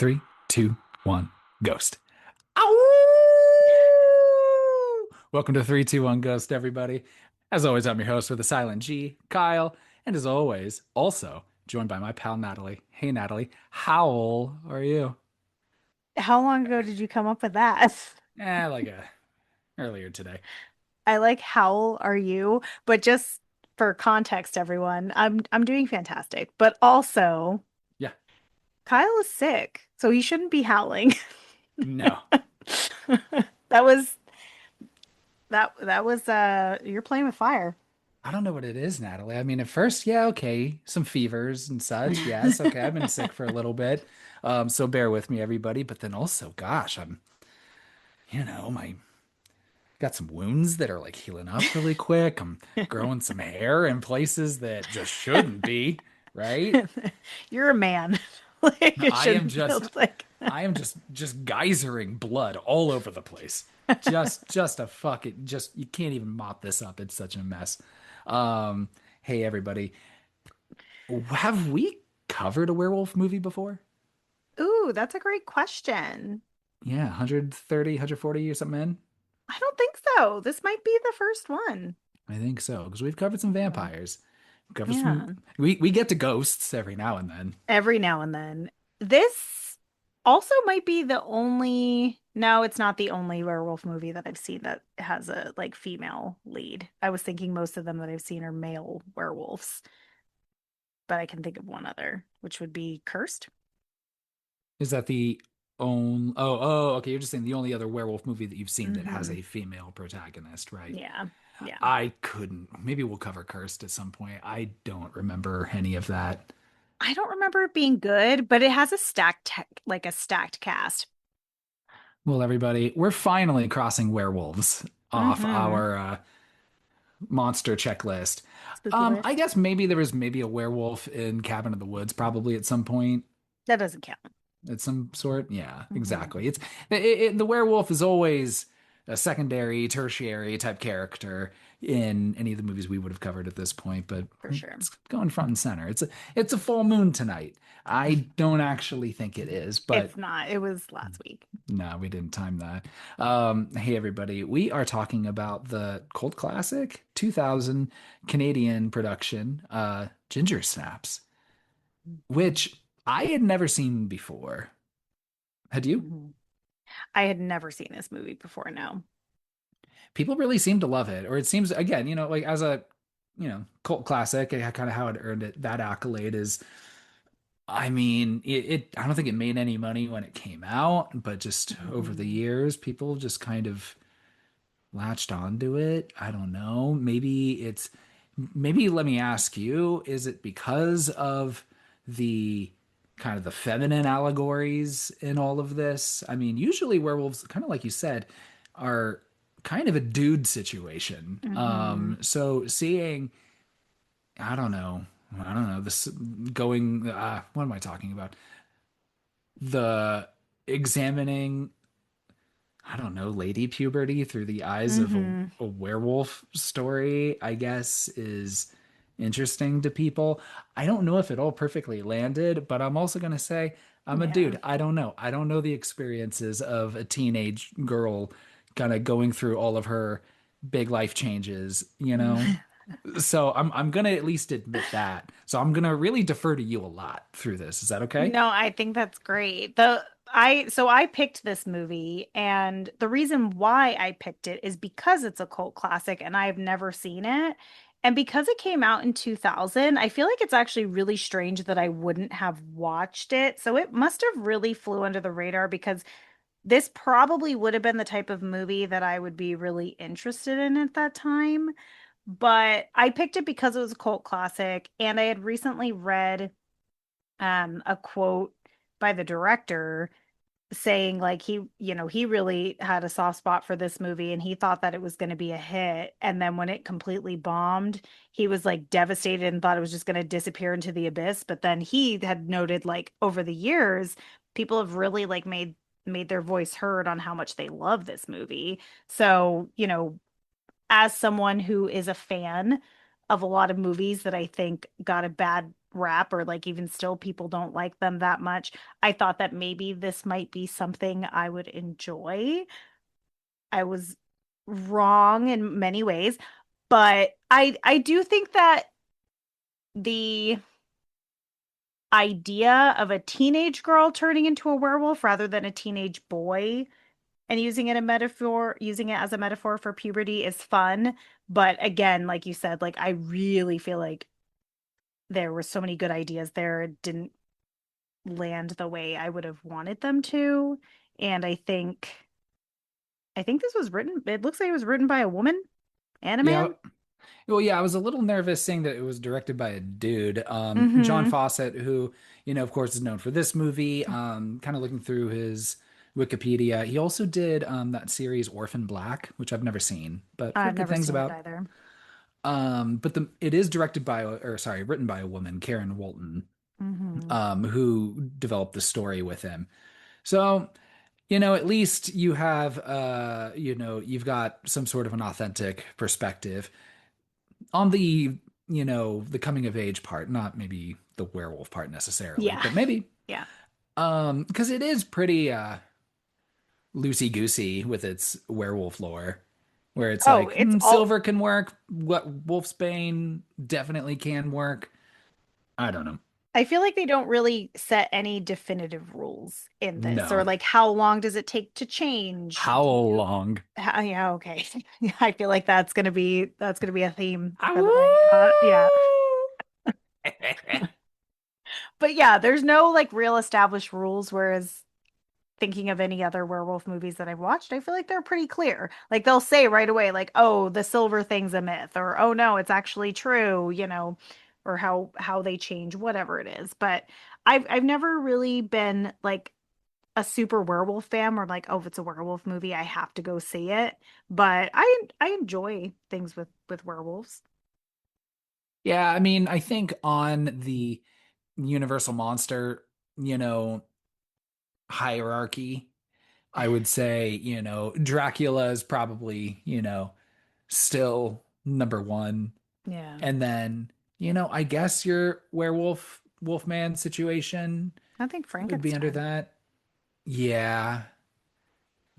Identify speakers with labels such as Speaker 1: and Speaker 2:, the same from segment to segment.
Speaker 1: Three, two, one, ghost. Ow! Welcome to 321 Ghost, everybody. As always, I'm your host with a silent G, Kyle, and as always, also joined by my pal Natalie. Hey, Natalie, how are you?
Speaker 2: How long ago did you come up with that?
Speaker 1: Like earlier today.
Speaker 2: I like how are you, but just for context, everyone, I'm doing fantastic. But also,
Speaker 1: Yeah,
Speaker 2: Kyle is sick, so he shouldn't be howling.
Speaker 1: no,
Speaker 2: That was that was you're playing with fire.
Speaker 1: I don't know what it is, Natalie. I mean, at first, yeah, okay, some fevers and such. Yes, okay, I've been sick for a little bit, so bear with me, everybody. But then also, gosh, my got some wounds that are like healing up really quick. I'm growing some hair in places that just shouldn't be, right?
Speaker 2: You're a man. Like it
Speaker 1: I am
Speaker 2: shouldn't feel
Speaker 1: just
Speaker 2: like
Speaker 1: I am just geysering blood all over the place. Just a fucking just you can't even mop this up. It's such a mess. Um, hey everybody. Have we covered a werewolf movie before?
Speaker 2: Ooh, that's a great question.
Speaker 1: Yeah, 130, 140 or something in?
Speaker 2: I don't think so. This might be the first one.
Speaker 1: I think so, because we've covered some
Speaker 2: Yeah.
Speaker 1: vampires. Covered some
Speaker 2: Yeah.
Speaker 1: we get to ghosts every now and then.
Speaker 2: Every now and then. This also might be the only, no, it's not the only werewolf movie that I've seen that has a like female lead. I was thinking most of them that I've seen are male werewolves, but I can think of one other, which would be Cursed.
Speaker 1: Is that the only? Oh, okay. You're just saying the only other werewolf movie that you've seen that has
Speaker 2: Hmm.
Speaker 1: a female protagonist, right?
Speaker 2: Yeah. Yeah.
Speaker 1: I couldn't. Maybe we'll cover Cursed at some point. I don't remember any of that.
Speaker 2: I don't remember it being good, but it has a like a stacked cast.
Speaker 1: Well, everybody, we're finally crossing werewolves off
Speaker 2: Hmm.
Speaker 1: our monster checklist.
Speaker 2: Spooky
Speaker 1: I
Speaker 2: list.
Speaker 1: guess maybe there was maybe a werewolf in Cabin in the Woods, probably at some point.
Speaker 2: That doesn't count.
Speaker 1: At some sort. Yeah,
Speaker 2: Hmm.
Speaker 1: exactly. The werewolf is always a secondary, tertiary type character in any of the movies we would have covered at this point, but
Speaker 2: For sure.
Speaker 1: it's going front and center. It's a full moon tonight. I don't actually think it is,
Speaker 2: It's
Speaker 1: but
Speaker 2: not. It was last week.
Speaker 1: no, we didn't time that. Hey everybody, we are talking about the cult classic 2000 Canadian production, Ginger Snaps, which I had never seen before. Had you?
Speaker 2: Mhm. I had never seen this movie before, no.
Speaker 1: People really seem to love it, or it seems again, like as a cult classic, kind of how it earned it that accolade is. I mean, I don't think it made any money when it came out, but just over the
Speaker 2: Mhm.
Speaker 1: years, people just kind of latched onto it. I don't know. Maybe let me ask you, is it because of the kind of the feminine allegories in all of this? I mean, usually werewolves, kind of like you said, are kind of a dude situation.
Speaker 2: Mhm.
Speaker 1: So seeing, I don't know, this going, what am I talking about? The examining I don't know, lady puberty through the eyes of
Speaker 2: Mhm.
Speaker 1: a werewolf story, I guess, is interesting to people. I don't know if it all perfectly landed, but I'm also going to say I'm a
Speaker 2: Yeah.
Speaker 1: dude. I don't know. I don't know the experiences of a teenage girl kind of going through all of her big life changes. So I'm going to at least admit that. So I'm going to really defer to you a lot through this. Is that okay?
Speaker 2: No, I think that's great. I picked this movie, and the reason why I picked it is because it's a cult classic and I've never seen it. And because it came out in 2000, I feel like it's actually really strange that I wouldn't have watched it. So it must have really flew under the radar because this probably would have been the type of movie that I would be really interested in at that time. But I picked it because it was a cult classic, and I had recently read a quote by the director saying like he really had a soft spot for this movie and he thought that it was going to be a hit, and then when it completely bombed, he was like devastated and thought it was just going to disappear into the abyss. But then he had noted like over the years, people have really like made their voice heard on how much they love this movie. So, as someone who is a fan of a lot of movies that I think got a bad rap, or like even still people don't like them that much. I thought that maybe this might be something I would enjoy. I was wrong in many ways, but I do think that the idea of a teenage girl turning into a werewolf rather than a teenage boy and using it as a metaphor for puberty is fun. But again, like you said, like I really feel like there were so many good ideas there. It didn't land the way I would have wanted them to. And I think this was written, it looks like it was written by a woman and a
Speaker 1: Yeah,
Speaker 2: man.
Speaker 1: well, yeah, I was a little nervous saying that it was directed by a dude, John
Speaker 2: Mm-hmm.
Speaker 1: Fawcett, who, of course, is known for this movie. Kind of looking through his Wikipedia, he also did that series Orphan Black, which I've never seen, but
Speaker 2: I've
Speaker 1: heard good
Speaker 2: never
Speaker 1: things
Speaker 2: seen it
Speaker 1: about.
Speaker 2: either.
Speaker 1: But it is directed by, or sorry, written by a woman, Karen Walton,
Speaker 2: Mm-hmm.
Speaker 1: who developed the story with him. So, at least you have, you've got some sort of an authentic perspective on the coming of age part, not maybe the werewolf part necessarily,
Speaker 2: Yeah.
Speaker 1: but maybe,
Speaker 2: Yeah.
Speaker 1: because it is pretty loosey goosey with its werewolf lore, where it's
Speaker 2: Oh,
Speaker 1: like
Speaker 2: it's all
Speaker 1: silver can work, what wolfsbane definitely can work. I don't know.
Speaker 2: I feel like they don't really set any definitive rules in this, or
Speaker 1: No.
Speaker 2: like how long does it take to change?
Speaker 1: How
Speaker 2: Do you
Speaker 1: long?
Speaker 2: yeah, okay. I feel like that's gonna be a theme for the night. Yeah.
Speaker 1: Ow!
Speaker 2: But yeah, there's no like real established rules, whereas thinking of any other werewolf movies that I've watched, I feel like they're pretty clear. Like they'll say right away, like, oh, the silver thing's a myth, or oh no, it's actually true, or how they change, whatever it is. But I've never really been like a super werewolf fan where like, oh, if it's a werewolf movie, I have to go see it. But I enjoy things with werewolves.
Speaker 1: Yeah, I mean, I think on the Universal Monster, you know, hierarchy, I would say, Dracula is probably, still number one.
Speaker 2: Yeah.
Speaker 1: And then, I guess your Wolfman situation
Speaker 2: I think
Speaker 1: would be under
Speaker 2: Frankenstein.
Speaker 1: that. Yeah.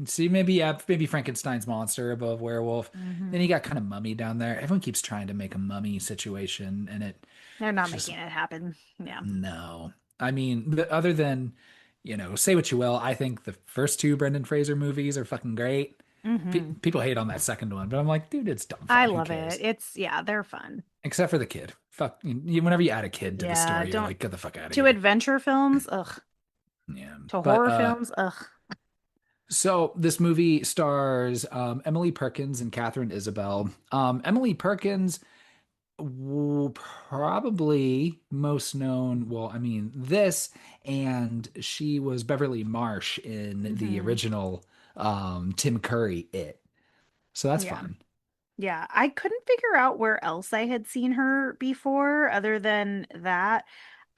Speaker 1: See, maybe, yeah, maybe Frankenstein's monster above werewolf. Then you
Speaker 2: Hmm.
Speaker 1: got kind of mummy down there. Everyone keeps trying to make a mummy situation, and
Speaker 2: They're not
Speaker 1: it's just
Speaker 2: making it happen. Yeah.
Speaker 1: no. I mean, other than, say what you will, I think the first two Brendan Fraser movies are fucking great.
Speaker 2: Hmm.
Speaker 1: People hate on that second one, but I'm like, dude, it's dumb
Speaker 2: I
Speaker 1: fun. Who
Speaker 2: love it.
Speaker 1: cares?
Speaker 2: Yeah, they're fun.
Speaker 1: Except for the kid. Fuck. Whenever you add a kid to the
Speaker 2: Yeah,
Speaker 1: story, you're
Speaker 2: don't
Speaker 1: like, get the fuck out of
Speaker 2: to
Speaker 1: here.
Speaker 2: adventure films, ugh.
Speaker 1: Yeah.
Speaker 2: To
Speaker 1: But
Speaker 2: horror films, ugh.
Speaker 1: so this movie stars Emily Perkins and Catherine Isabel. Emily Perkins probably most known, well, I mean, this, and she was Beverly Marsh in the
Speaker 2: Hmm.
Speaker 1: original Tim Curry It. So that's
Speaker 2: Yeah.
Speaker 1: fun.
Speaker 2: Yeah. I couldn't figure out where else I had seen her before other than that.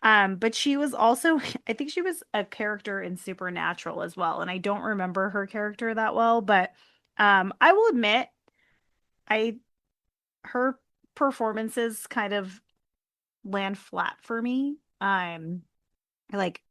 Speaker 2: But she was also, I think she was a character in Supernatural as well. And I don't remember her character that well, but I will admit, I her performances kind of land flat for me. Like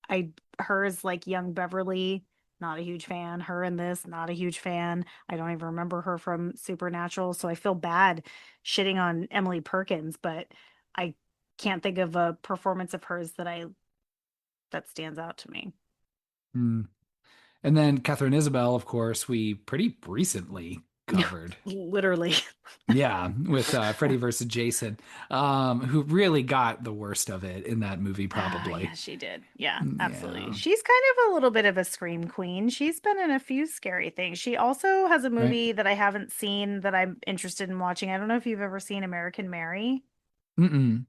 Speaker 2: I hers like young Beverly, not a huge fan. Her in this, not a huge fan. I don't even remember her from Supernatural, so I feel bad shitting on Emily Perkins, but I can't think of a performance of hers that stands out to me.
Speaker 1: Hmm. And then Catherine Isabel, of course, we pretty recently covered.
Speaker 2: Literally.
Speaker 1: Yeah, with Freddy versus Jason, who really got the worst of it in that movie,
Speaker 2: Ah,
Speaker 1: probably.
Speaker 2: yeah, she did. Yeah, absolutely.
Speaker 1: Yeah,
Speaker 2: She's kind of a little bit of a scream queen. She's been in a few scary things. She also has a
Speaker 1: right.
Speaker 2: movie that I haven't seen that I'm interested in watching. I don't know if you've ever seen American Mary.
Speaker 1: Mm-mm.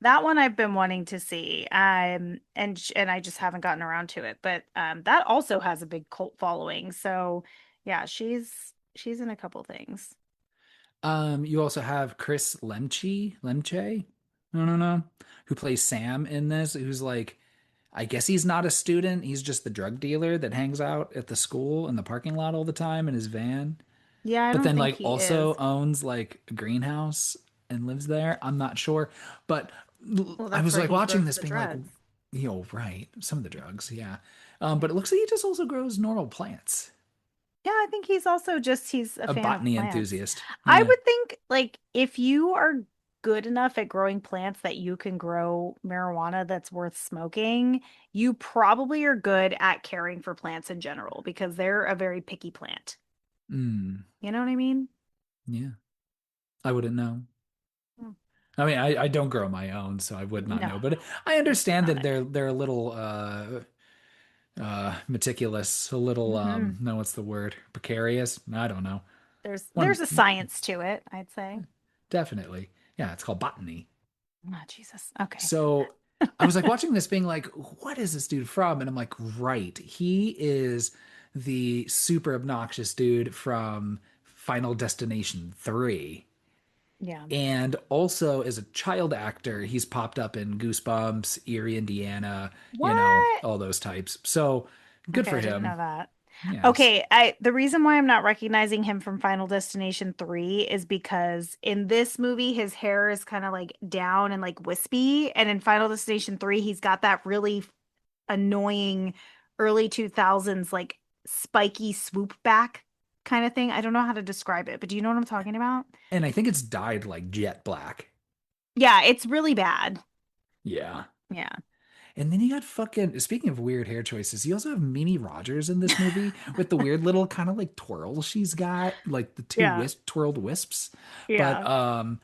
Speaker 2: That one I've been wanting to see. And I just haven't gotten around to it. But that also has a big cult following. So, yeah, she's in a couple things.
Speaker 1: You also have Chris Lemche, I don't know, who plays Sam in this, who's like, I guess he's not a student. He's just the drug dealer that hangs out at the school in the parking lot all the time in his van,
Speaker 2: Yeah, I
Speaker 1: but
Speaker 2: don't
Speaker 1: then
Speaker 2: think
Speaker 1: like
Speaker 2: he
Speaker 1: also
Speaker 2: is.
Speaker 1: owns like a greenhouse and lives there. I'm not sure, but
Speaker 2: Well,
Speaker 1: I
Speaker 2: that's
Speaker 1: was
Speaker 2: where
Speaker 1: like
Speaker 2: he
Speaker 1: watching
Speaker 2: grows
Speaker 1: this
Speaker 2: the
Speaker 1: being like,
Speaker 2: drugs.
Speaker 1: right, some of the drugs, yeah.
Speaker 2: Yeah.
Speaker 1: But it looks like he just also grows normal plants.
Speaker 2: Yeah, I think he's also just he's a
Speaker 1: A
Speaker 2: fan of
Speaker 1: botany
Speaker 2: plants.
Speaker 1: enthusiast.
Speaker 2: I
Speaker 1: Yeah.
Speaker 2: would think like if you are good enough at growing plants that you can grow marijuana that's worth smoking, you probably are good at caring for plants in general because they're a very picky plant.
Speaker 1: Mm,
Speaker 2: You know what I mean?
Speaker 1: yeah. I wouldn't know.
Speaker 2: Mm.
Speaker 1: I mean, I don't grow my own, so I would not
Speaker 2: No,
Speaker 1: know. But I
Speaker 2: you should
Speaker 1: understand that
Speaker 2: not.
Speaker 1: they're a little meticulous, a little
Speaker 2: Hmm.
Speaker 1: no, what's the word? Precarious? I don't know.
Speaker 2: There's
Speaker 1: One
Speaker 2: a science to it, I'd say.
Speaker 1: definitely. Yeah, it's called botany.
Speaker 2: Oh, Jesus. Okay.
Speaker 1: So I was like watching this being like, what is this dude from? And I'm like, right. He is the super obnoxious dude from Final Destination 3.
Speaker 2: Yeah.
Speaker 1: And also as a child actor, he's popped up in Goosebumps, Erie, Indiana,
Speaker 2: What?
Speaker 1: all those types. So good
Speaker 2: Okay,
Speaker 1: for
Speaker 2: I didn't
Speaker 1: him.
Speaker 2: know that.
Speaker 1: Yes.
Speaker 2: Okay, I the reason why I'm not recognizing him from Final Destination 3 is because in this movie his hair is kind of like down and like wispy, and in Final Destination 3 he's got that really annoying early 2000s like spiky swoop back kind of thing. I don't know how to describe it, but do you know what I'm talking about?
Speaker 1: And I think it's dyed like jet black.
Speaker 2: Yeah, it's really bad.
Speaker 1: Yeah.
Speaker 2: Yeah.
Speaker 1: And then you got fucking, speaking of weird hair choices, you also have Mimi Rogers in this movie with the weird little kind of like twirl she's got, like the two
Speaker 2: Yeah.
Speaker 1: wisp twirled wisps. But
Speaker 2: Yeah.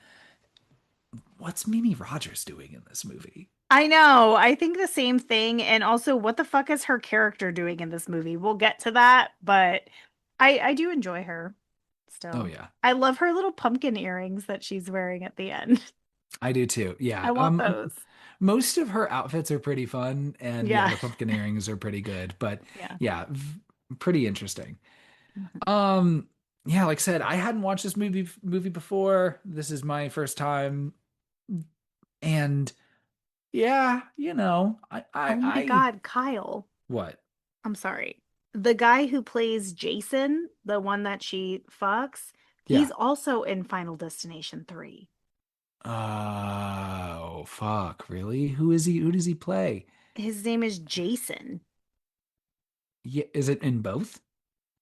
Speaker 1: what's Mimi Rogers doing in this movie?
Speaker 2: I know. I think the same thing. And also, what the fuck is her character doing in this movie? We'll get to that, but I do enjoy her
Speaker 1: Oh
Speaker 2: still.
Speaker 1: yeah.
Speaker 2: I love her little pumpkin earrings that she's wearing at the end.
Speaker 1: I do too.
Speaker 2: I
Speaker 1: Yeah.
Speaker 2: want those.
Speaker 1: Most of her outfits are pretty fun, and yeah,
Speaker 2: Yeah.
Speaker 1: the pumpkin earrings are pretty good. But
Speaker 2: Yeah.
Speaker 1: yeah, pretty interesting.
Speaker 2: Mhm.
Speaker 1: Um, yeah, like I said, I hadn't watched this movie before. This is my first time, and yeah,
Speaker 2: Oh my God, Kyle.
Speaker 1: what?
Speaker 2: I'm sorry. The guy who plays Jason, the one that she fucks, he's
Speaker 1: Yeah.
Speaker 2: also in Final Destination 3.
Speaker 1: Oh, fuck, really? Who is he? Who does he play?
Speaker 2: His name is Jason.
Speaker 1: Yeah, is it in both?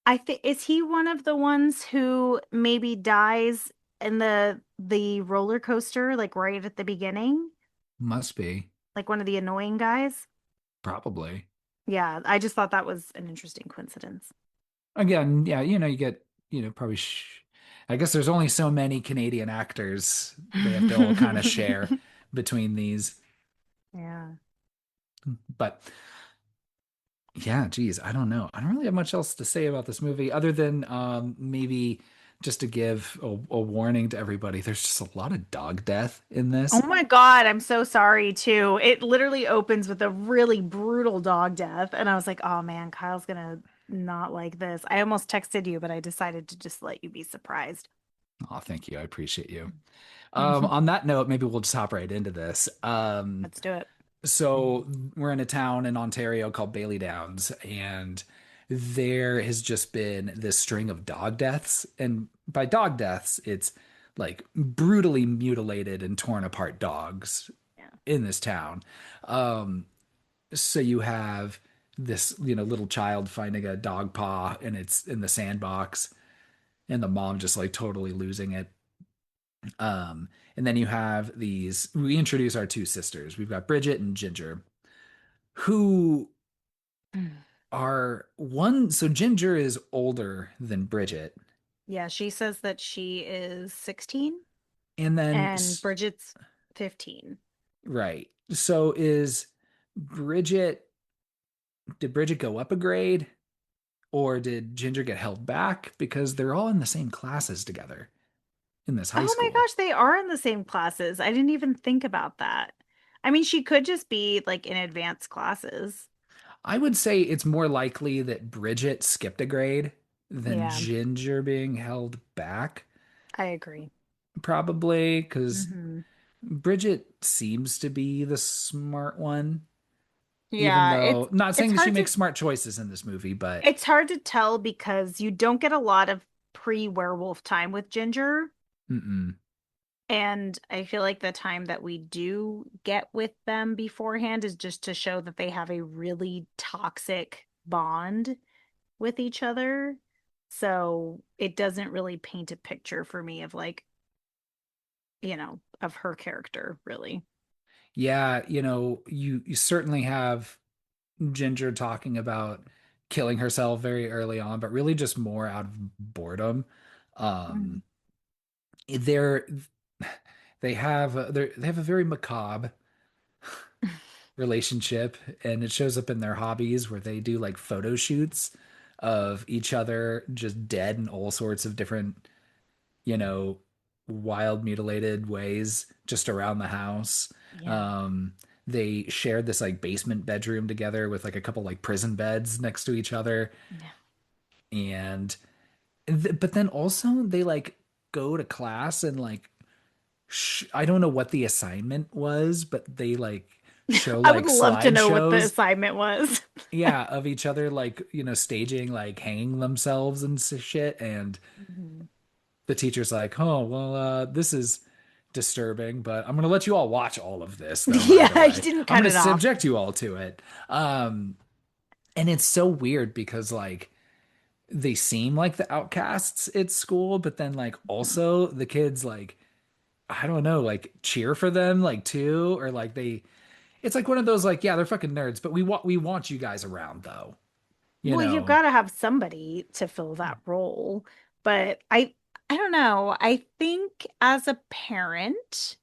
Speaker 2: I think is he one of the ones who maybe dies in the roller coaster like right at the beginning?
Speaker 1: Must be,
Speaker 2: Like one of the annoying guys?
Speaker 1: probably.
Speaker 2: Yeah, I just thought that was an interesting coincidence.
Speaker 1: Again, yeah, you get, probably I guess there's only so many Canadian actors they have to all kind of share between these.
Speaker 2: Yeah.
Speaker 1: But yeah, geez, I don't know. I don't really have much else to say about this movie other than maybe just to give a warning to everybody. There's just a lot of dog death in
Speaker 2: Oh
Speaker 1: this.
Speaker 2: my God, I'm so sorry too. It literally opens with a really brutal dog death, and I was like, "Oh man, Kyle's gonna not like this." I almost texted you, but I decided to just let you be surprised.
Speaker 1: Oh, thank you. I appreciate you.
Speaker 2: Mhm.
Speaker 1: On that note, maybe we'll just hop right into this.
Speaker 2: Let's do it.
Speaker 1: So we're in a town in Ontario called Bailey Downs, and there has just been this string of dog deaths. And by dog deaths, it's like brutally mutilated and torn apart dogs
Speaker 2: Yeah.
Speaker 1: in this town. Um, so you have this, little child finding a dog paw and it's in the sandbox, and the mom just like totally losing it. And then you have we introduce our two sisters. We've got Bridget and Ginger, who so Ginger is older than Bridget.
Speaker 2: Yeah, she says that she is 16
Speaker 1: And then,
Speaker 2: and Bridget's 15.
Speaker 1: right. So Bridget, did Bridget go up a grade or did Ginger get held back? Because they're all in the same classes together in this high
Speaker 2: Oh my
Speaker 1: school.
Speaker 2: gosh, they are in the same classes. I didn't even think about that. I mean, she could just be like in advanced classes.
Speaker 1: I would say it's more likely that Bridget skipped a grade than
Speaker 2: Yeah,
Speaker 1: Ginger being held back,
Speaker 2: I agree.
Speaker 1: probably, because
Speaker 2: Hmm.
Speaker 1: Bridget seems to be the smart one, even
Speaker 2: Yeah,
Speaker 1: though not
Speaker 2: it's
Speaker 1: saying that she
Speaker 2: hard to
Speaker 1: makes smart choices in this movie, but
Speaker 2: it's hard to tell because you don't get a lot of pre-werewolf time with Ginger.
Speaker 1: mm-mm.
Speaker 2: And I feel like the time that we do get with them beforehand is just to show that they have a really toxic bond with each other. So it doesn't really paint a picture for me of like, of her character, really.
Speaker 1: Yeah, you certainly have Ginger talking about killing herself very early on, but really just more out of boredom.
Speaker 2: Mhm.
Speaker 1: Um, they're they have a very macabre relationship, and it shows up in their hobbies where they do like photo shoots of each other just dead in all sorts of different, you know, wild mutilated ways just around the house.
Speaker 2: Yeah.
Speaker 1: Um, they shared this like basement bedroom together with like a couple like prison beds next to each other,
Speaker 2: Yeah.
Speaker 1: and but then also they like go to class and like I don't know what the assignment was, but they like show
Speaker 2: I would
Speaker 1: like
Speaker 2: love to know what the
Speaker 1: slideshows,
Speaker 2: assignment was.
Speaker 1: yeah, of each other like, staging like hanging themselves and shit. And
Speaker 2: Mhm.
Speaker 1: the teacher's like, "Oh, well, this is disturbing, but I'm gonna let you all watch all of this though, by the
Speaker 2: Yeah, you
Speaker 1: way.
Speaker 2: didn't
Speaker 1: I'm
Speaker 2: cut
Speaker 1: gonna
Speaker 2: it off.
Speaker 1: subject you all to it." And it's so weird because like they seem like the outcasts at school, but then like
Speaker 2: Mhm.
Speaker 1: also the kids like I don't know, like cheer for them like too, or like they it's like one of those like, yeah, they're fucking nerds, but we want you guys around though, you
Speaker 2: Well, you've
Speaker 1: know.
Speaker 2: got to have somebody to fill that role. But I don't know. I think as a parent,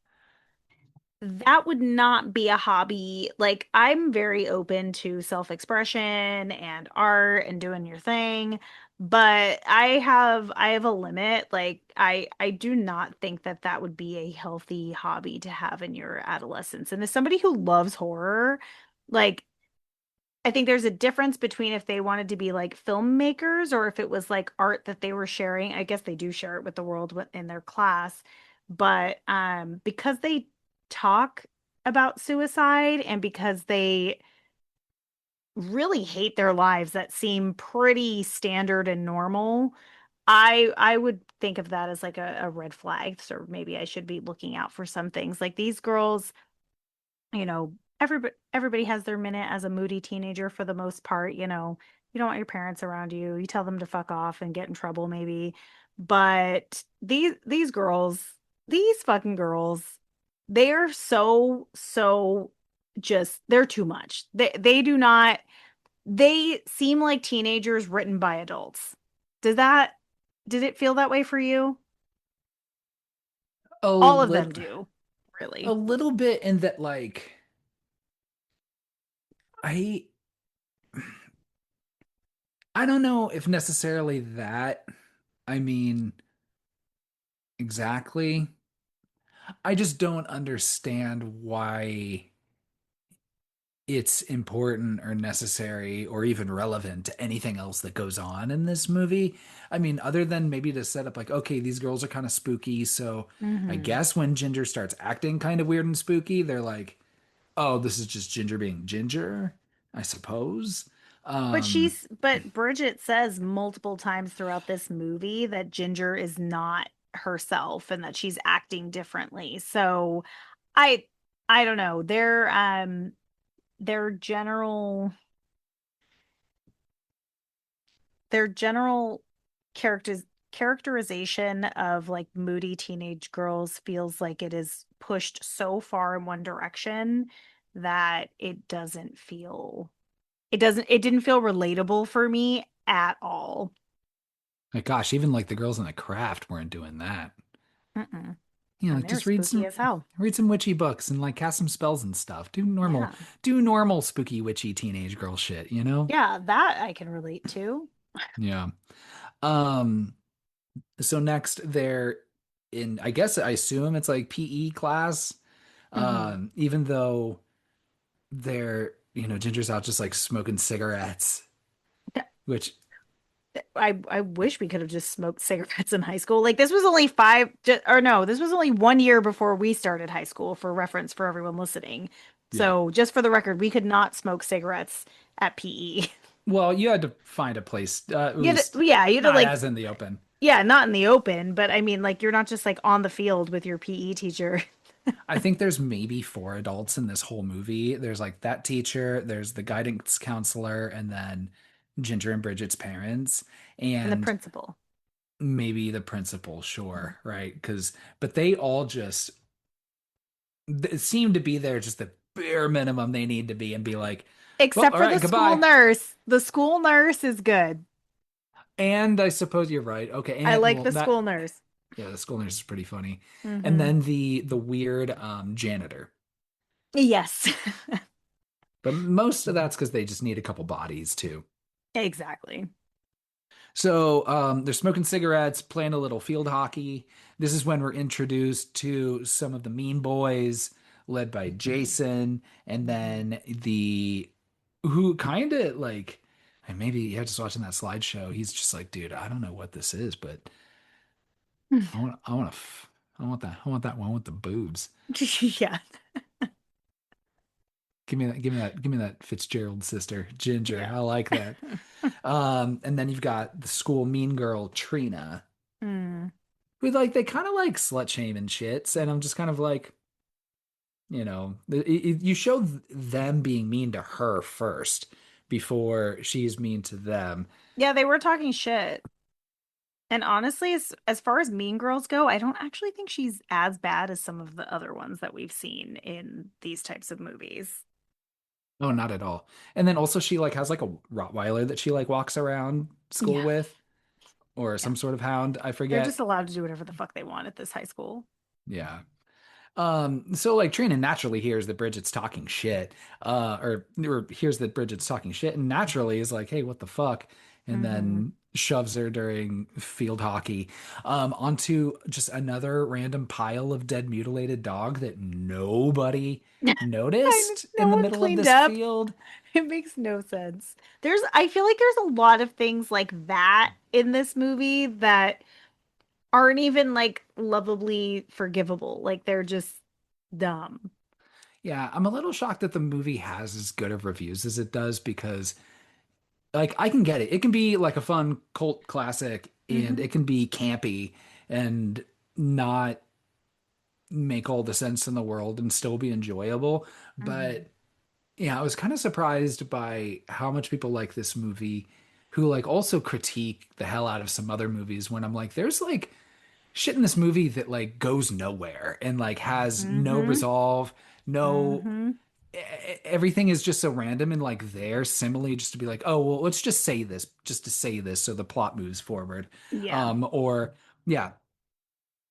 Speaker 2: that would not be a hobby. Like, I'm very open to self-expression and art and doing your thing, but I have a limit. Like, I do not think that that would be a healthy hobby to have in your adolescence. And as somebody who loves horror, like I think there's a difference between if they wanted to be like filmmakers or if it was like art that they were sharing. I guess they do share it with the world in their class, but because they talk about suicide and because they really hate their lives that seem pretty standard and normal, I would think of that as like a red flag. So maybe I should be looking out for some things. Like these girls, everybody has their minute as a moody teenager for the most part, you don't want your parents around you. You tell them to fuck off and get in trouble maybe. But these girls, these fucking girls, they are so just they're too much. They do not they seem like teenagers written by adults. Does that did it feel that way for you?
Speaker 1: A
Speaker 2: All of them
Speaker 1: little
Speaker 2: do,
Speaker 1: a
Speaker 2: really.
Speaker 1: little bit in that like I I don't know if necessarily that. I mean, exactly. I just don't understand why it's important or necessary or even relevant to anything else that goes on in this movie. I mean, other than maybe to set up like, okay, these girls are kind of spooky, so I
Speaker 2: Hmm.
Speaker 1: guess when Ginger starts acting kind of weird and spooky, they're like, oh, this is just Ginger being Ginger, I suppose. Um,
Speaker 2: But Bridget says multiple times throughout this movie that Ginger is not herself and that she's acting differently. So I I don't know. Their general characters characterization of like moody teenage girls feels like it is pushed so far in one direction that it didn't feel relatable for me at all.
Speaker 1: like gosh, even like the girls in the craft weren't doing that.
Speaker 2: Mm-mm.
Speaker 1: You know,
Speaker 2: And
Speaker 1: like
Speaker 2: they're
Speaker 1: just read
Speaker 2: spooky
Speaker 1: some
Speaker 2: as hell.
Speaker 1: witchy books and like cast some spells and stuff.
Speaker 2: Yeah.
Speaker 1: Do normal spooky witchy teenage girl shit, you know?
Speaker 2: Yeah, that I can relate to.
Speaker 1: Yeah. Um, so next they're in, I guess I assume it's like PE class.
Speaker 2: Hmm.
Speaker 1: Even though they're, Ginger's out just like smoking cigarettes, which,
Speaker 2: I wish we could have just smoked cigarettes in high school. Like this was only five, or no, this was only 1 year before we started high school for reference for everyone listening.
Speaker 1: yeah.
Speaker 2: So just for the record, we could not smoke cigarettes at PE.
Speaker 1: Well, you had to find a place, at
Speaker 2: You had
Speaker 1: least
Speaker 2: to, yeah, you had to
Speaker 1: not
Speaker 2: like
Speaker 1: as in the open.
Speaker 2: Yeah, not in the open, but I mean, like, you're not just like on the field with your PE teacher.
Speaker 1: I think there's maybe four adults in this whole movie. There's like that teacher, there's the guidance counselor, and then Ginger and Bridget's parents,
Speaker 2: And the
Speaker 1: and
Speaker 2: principal.
Speaker 1: maybe the principal,
Speaker 2: Mhm.
Speaker 1: sure, right? But they all just seem to be there just the bare minimum they need to be and be like, well,
Speaker 2: Except
Speaker 1: all
Speaker 2: for
Speaker 1: right,
Speaker 2: the school
Speaker 1: goodbye.
Speaker 2: nurse. The school nurse is good.
Speaker 1: And I suppose you're right. Okay,
Speaker 2: I
Speaker 1: and
Speaker 2: like
Speaker 1: well,
Speaker 2: the
Speaker 1: that
Speaker 2: school nurse.
Speaker 1: yeah, the school nurse is pretty funny. And
Speaker 2: Hmm.
Speaker 1: then the weird janitor.
Speaker 2: Yes.
Speaker 1: But most of that's because they just need a couple bodies too.
Speaker 2: Exactly.
Speaker 1: So they're smoking cigarettes, playing a little field hockey. This is when we're introduced to some of the mean boys, led by Jason, and then the who kind of like, and maybe yeah, just watching that slideshow, he's just like, dude, I don't know what this is, but I want to, I want that one with the boobs.
Speaker 2: Yeah.
Speaker 1: Give me that Fitzgerald sister, Ginger.
Speaker 2: Yeah.
Speaker 1: I like that. And then you've got the school mean girl, Trina,
Speaker 2: Mm.
Speaker 1: who like they kind of like slut shaming shits, and I'm just kind of like, you show them being mean to her first before she's mean to them.
Speaker 2: Yeah, they were talking shit. And honestly, as far as Mean Girls go, I don't actually think she's as bad as some of the other ones that we've seen in these types of movies.
Speaker 1: Oh, not at all. And then also she like has like a Rottweiler that she like walks around school
Speaker 2: Yeah.
Speaker 1: with, or
Speaker 2: Yeah.
Speaker 1: some sort of hound, I
Speaker 2: They're just
Speaker 1: forget.
Speaker 2: allowed to do whatever the fuck they want at this high school.
Speaker 1: Yeah. So like Trina naturally hears that Bridget's talking shit, or hears that Bridget's talking shit, and naturally is like, "Hey, what the fuck?" And
Speaker 2: Hmm.
Speaker 1: then shoves her during field hockey, onto just another random pile of dead mutilated dog that nobody noticed
Speaker 2: No
Speaker 1: in the
Speaker 2: one
Speaker 1: middle of
Speaker 2: cleaned
Speaker 1: this
Speaker 2: up.
Speaker 1: field.
Speaker 2: It makes no sense. I feel like there's a lot of things like that in this movie that aren't even like lovably forgivable. Like they're just dumb.
Speaker 1: Yeah, I'm a little shocked that the movie has as good of reviews as it does because like I can get it. It can be like a fun cult classic and
Speaker 2: Hmm.
Speaker 1: it can be campy and not make all the sense in the world and still be enjoyable.
Speaker 2: Hmm.
Speaker 1: But yeah, I was kind of surprised by how much people like this movie who like also critique the hell out of some other movies when I'm like, there's like shit in this movie that like goes nowhere and like has no
Speaker 2: Hmm.
Speaker 1: resolve, no
Speaker 2: Hmm.
Speaker 1: everything is just so random and like there simile just to be like, oh well, let's just say this just to say this so the plot moves forward.
Speaker 2: Yeah.
Speaker 1: Or yeah,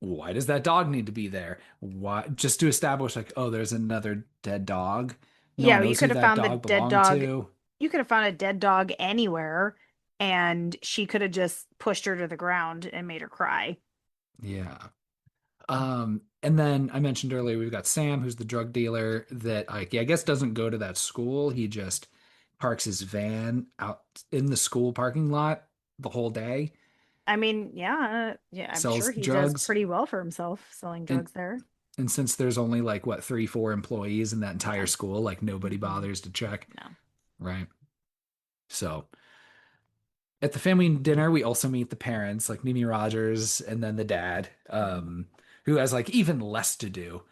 Speaker 1: why does that dog need to be there? Why just to establish like, oh, there's another dead dog. No one
Speaker 2: Yeah, you
Speaker 1: knows who
Speaker 2: could have
Speaker 1: that
Speaker 2: found the
Speaker 1: dog
Speaker 2: dead
Speaker 1: belonged
Speaker 2: dog.
Speaker 1: to.
Speaker 2: You could have found a dead dog anywhere, and she could have just pushed her to the ground and made her cry.
Speaker 1: Yeah. And then I mentioned earlier we've got Sam, who's the drug dealer that like yeah, I guess doesn't go to that school. He just parks his van out in the school parking lot the whole day,
Speaker 2: I mean, yeah, yeah, I'm sure
Speaker 1: sells
Speaker 2: he does
Speaker 1: drugs.
Speaker 2: pretty well for himself selling
Speaker 1: And
Speaker 2: drugs there.
Speaker 1: and since there's only like what three, four employees in that entire
Speaker 2: Yeah.
Speaker 1: school, like nobody
Speaker 2: Hmm.
Speaker 1: bothers to check,
Speaker 2: No.
Speaker 1: right? So at the family dinner, we also meet the parents, like Mimi Rogers, and then the dad, who has like even less to do,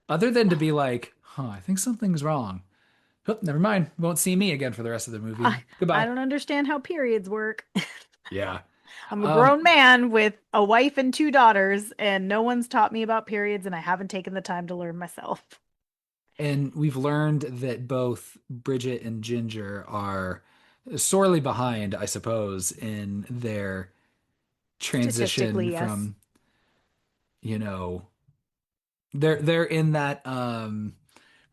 Speaker 1: other than to be like, "Huh, I think something's wrong." Oh, never mind. Won't see me again for the rest of the movie.
Speaker 2: I
Speaker 1: Goodbye.
Speaker 2: don't understand how periods work.
Speaker 1: Yeah.
Speaker 2: I'm a grown
Speaker 1: Um,
Speaker 2: man with a wife and two daughters, and no one's taught me about periods, and I haven't taken the time to learn myself.
Speaker 1: and we've learned that both Bridget and Ginger are sorely behind, I suppose, in their transition
Speaker 2: Statistically, yes.
Speaker 1: from, you know, they're in that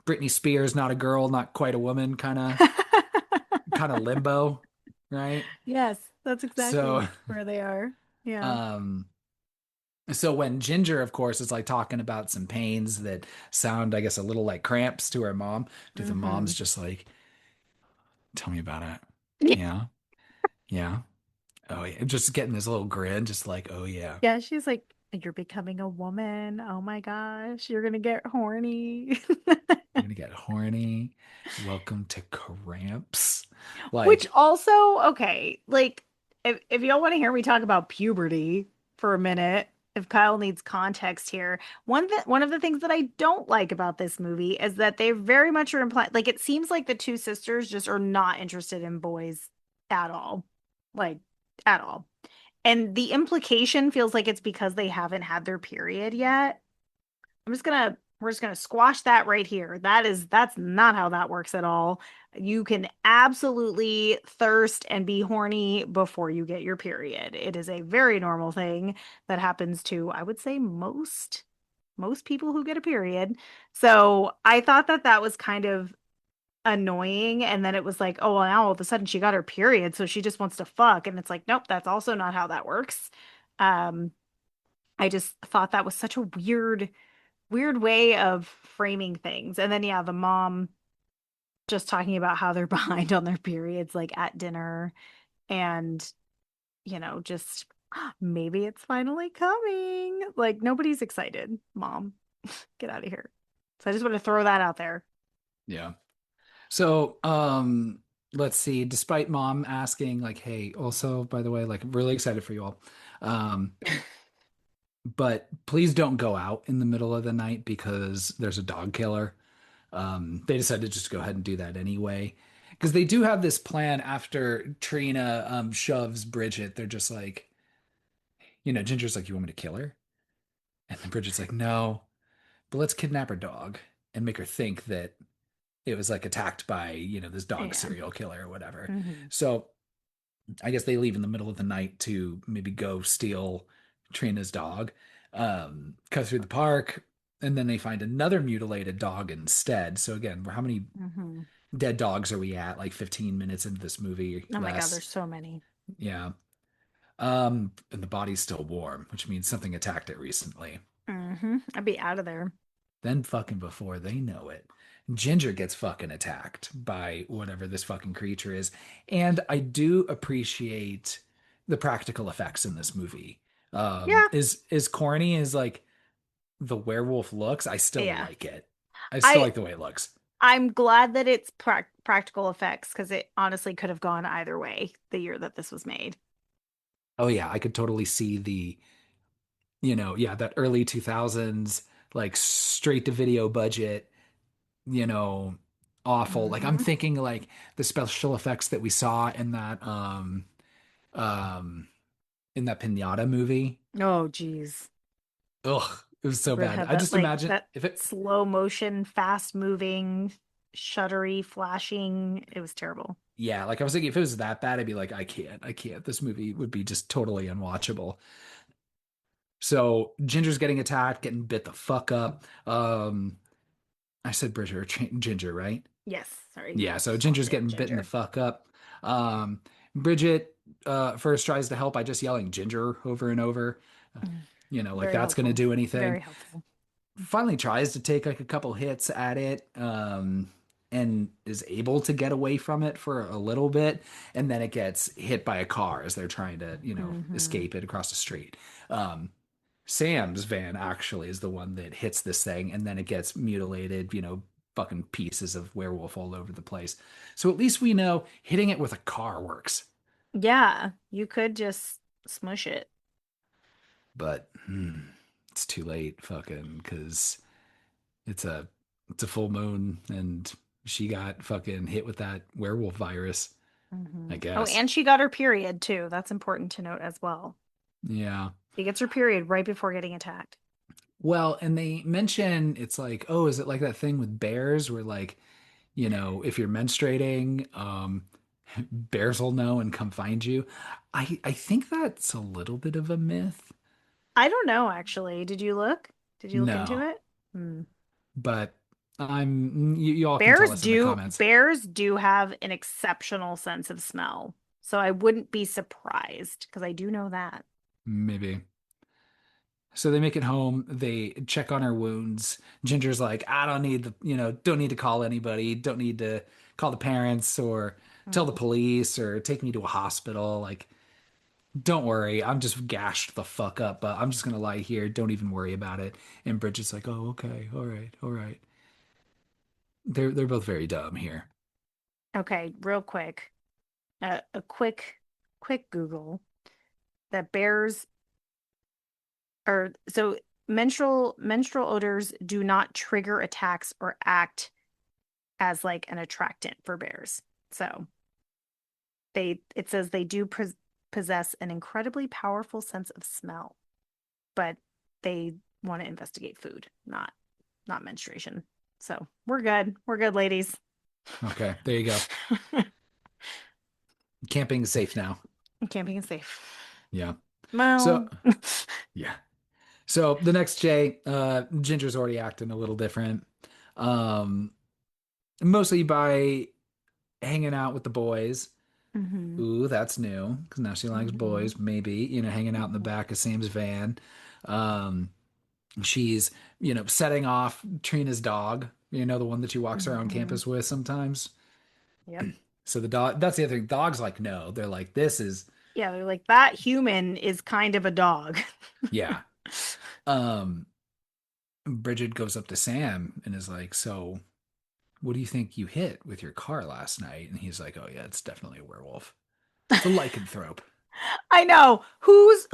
Speaker 1: Britney Spears, not a girl, not quite a woman kind of limbo, right?
Speaker 2: Yes, that's exactly
Speaker 1: So
Speaker 2: where they are. Yeah.
Speaker 1: um so when Ginger, of course, is like talking about some pains that sound, I guess, a little like cramps to her mom, to the mom's
Speaker 2: Hmm.
Speaker 1: just like, tell me about it. Yeah, yeah. Oh yeah. Just getting this little grin, just like, oh yeah.
Speaker 2: Yeah, she's like, you're becoming a woman. Oh my gosh, you're gonna get horny.
Speaker 1: You're gonna get horny. Welcome to cramps.
Speaker 2: Which
Speaker 1: Like,
Speaker 2: also, okay, like if y'all want to hear me talk about puberty for a minute, if Kyle needs context here, one of the things that I don't like about this movie is that they very much are implying like it seems like the two sisters just are not interested in boys at all. Like at all. And the implication feels like it's because they haven't had their period yet. We're just gonna squash that right here. That's not how that works at all. You can absolutely thirst and be horny before you get your period. It is a very normal thing that happens to, I would say, most people who get a period. So I thought that that was kind of annoying. And then it was like, oh, well, now all of a sudden she got her period, so she just wants to fuck. And it's like, nope, that's also not how that works. Um, I just thought that was such a weird way of framing things. And then yeah, the mom just talking about how they're behind on their periods like at dinner and just maybe it's finally coming. Like nobody's excited. Mom, get out of here. So I just want to throw that out there.
Speaker 1: Yeah. So, let's see. Despite mom asking, like, hey, also, by the way, like, really excited for you all. Um, but please don't go out in the middle of the night because there's a dog killer. They decided to just go ahead and do that anyway. Because they do have this plan after Trina shoves Bridget. They're just like, Ginger's like, you want me to kill her? And then Bridget's like, no, but let's kidnap her dog and make her think that it was like attacked by, this dog
Speaker 2: Yeah.
Speaker 1: serial killer or whatever.
Speaker 2: Hmm.
Speaker 1: So I guess they leave in the middle of the night to maybe go steal Trina's dog, cut through the park, and then they find another mutilated dog instead. So again, how many
Speaker 2: Hmm.
Speaker 1: dead dogs are we at? Like 15 minutes into this movie,
Speaker 2: Oh my God,
Speaker 1: less.
Speaker 2: there's so many.
Speaker 1: Yeah. And the body's still warm, which means something attacked it recently.
Speaker 2: I'd be out of there.
Speaker 1: Then fucking before they know it, Ginger gets fucking attacked by whatever this fucking creature is. And I do appreciate the practical effects in this movie.
Speaker 2: Yeah.
Speaker 1: Is corny as like the werewolf looks, I still
Speaker 2: Yeah.
Speaker 1: like it. I still
Speaker 2: I
Speaker 1: like the way it looks.
Speaker 2: I'm glad that it's practical effects because it honestly could have gone either way the year that this was made.
Speaker 1: Oh yeah, I could totally see yeah, that early 2000s like straight to video budget, you know, awful. Like I'm
Speaker 2: Hmm.
Speaker 1: thinking like the special effects that we saw um in that Pinata movie.
Speaker 2: Oh, geez.
Speaker 1: Ugh, it was so
Speaker 2: Where it
Speaker 1: bad.
Speaker 2: had
Speaker 1: I
Speaker 2: that
Speaker 1: just
Speaker 2: like
Speaker 1: imagine
Speaker 2: that
Speaker 1: if it
Speaker 2: slow motion, fast moving, shuddery, flashing. It was terrible.
Speaker 1: yeah, like I was thinking if it was that bad, I'd be like, I can't. This movie would be just totally unwatchable. So Ginger's getting attacked, getting bit the fuck up. I said Bridget or Ginger, right?
Speaker 2: Yes, sorry.
Speaker 1: Yeah, so
Speaker 2: Swapped
Speaker 1: Ginger's
Speaker 2: it,
Speaker 1: getting bitten the
Speaker 2: Ginger.
Speaker 1: fuck up. Bridget first tries to help by just yelling Ginger over and over.
Speaker 2: Mm.
Speaker 1: Like
Speaker 2: Very
Speaker 1: that's gonna
Speaker 2: helpful.
Speaker 1: do anything.
Speaker 2: Very helpful.
Speaker 1: Finally tries to take like a couple hits at it, and is able to get away from it for a little bit, and then it gets hit by a car as they're trying to,
Speaker 2: Hmm.
Speaker 1: escape it across the street. Um, Sam's van actually is the one that hits this thing, and then it gets mutilated, fucking pieces of werewolf all over the place. So at least we know hitting it with a car works.
Speaker 2: Yeah, you could just smush it.
Speaker 1: But it's too late, fucking, because it's a it's a full moon, and she got fucking hit with that werewolf virus, I
Speaker 2: Oh,
Speaker 1: guess.
Speaker 2: and she got her period too. That's important to note as well.
Speaker 1: Yeah.
Speaker 2: She gets her period right before getting attacked.
Speaker 1: Well, and they mention it's like, oh, is it like that thing with bears where like, if you're menstruating, bears will know and come find you. I think that's a little bit of a myth.
Speaker 2: I don't know, actually. Did you look? Did you look into
Speaker 1: No,
Speaker 2: it? Hmm.
Speaker 1: but you all can tell us in the comments.
Speaker 2: Bears do have an exceptional sense of smell. So I wouldn't be surprised because I do know that.
Speaker 1: Maybe. So they make it home. They check on her wounds. Ginger's like, I don't need don't need to call anybody. Don't need to call the parents or tell the
Speaker 2: Mhm.
Speaker 1: police or take me to a hospital. Like, don't worry. I'm just gashed the fuck up, but I'm just gonna lie here. Don't even worry about it. And Bridget's like, oh, okay, all right, all right. They're both very dumb here.
Speaker 2: Okay, real quick. A quick quick Google that bears or so menstrual odors do not trigger attacks or act as like an attractant for bears. So it says they do possess an incredibly powerful sense of smell, but they want to investigate food, not menstruation. So we're good. We're good, ladies.
Speaker 1: Okay, there you go. Camping is safe now.
Speaker 2: Camping is safe.
Speaker 1: Yeah. So,
Speaker 2: Well,
Speaker 1: yeah. So the next Jay, Ginger's already acting a little different. Um, Mostly by hanging out with the boys.
Speaker 2: hmm
Speaker 1: Ooh, that's new because now she likes
Speaker 2: hmm
Speaker 1: boys. Maybe, hanging out in the back of Sam's van. Um, she's, setting off Trina's dog, the one that she walks around
Speaker 2: hmm
Speaker 1: campus with sometimes.
Speaker 2: Yep.
Speaker 1: So the dog, that's the other thing. Dogs like, no, they're like, this is,
Speaker 2: Yeah, they're like that human is kind of a dog.
Speaker 1: yeah. Um, Bridget goes up to Sam and is like, so what do you think you hit with your car last night? And he's like, oh yeah, it's definitely a werewolf. It's a lycanthrope.
Speaker 2: I know. Who's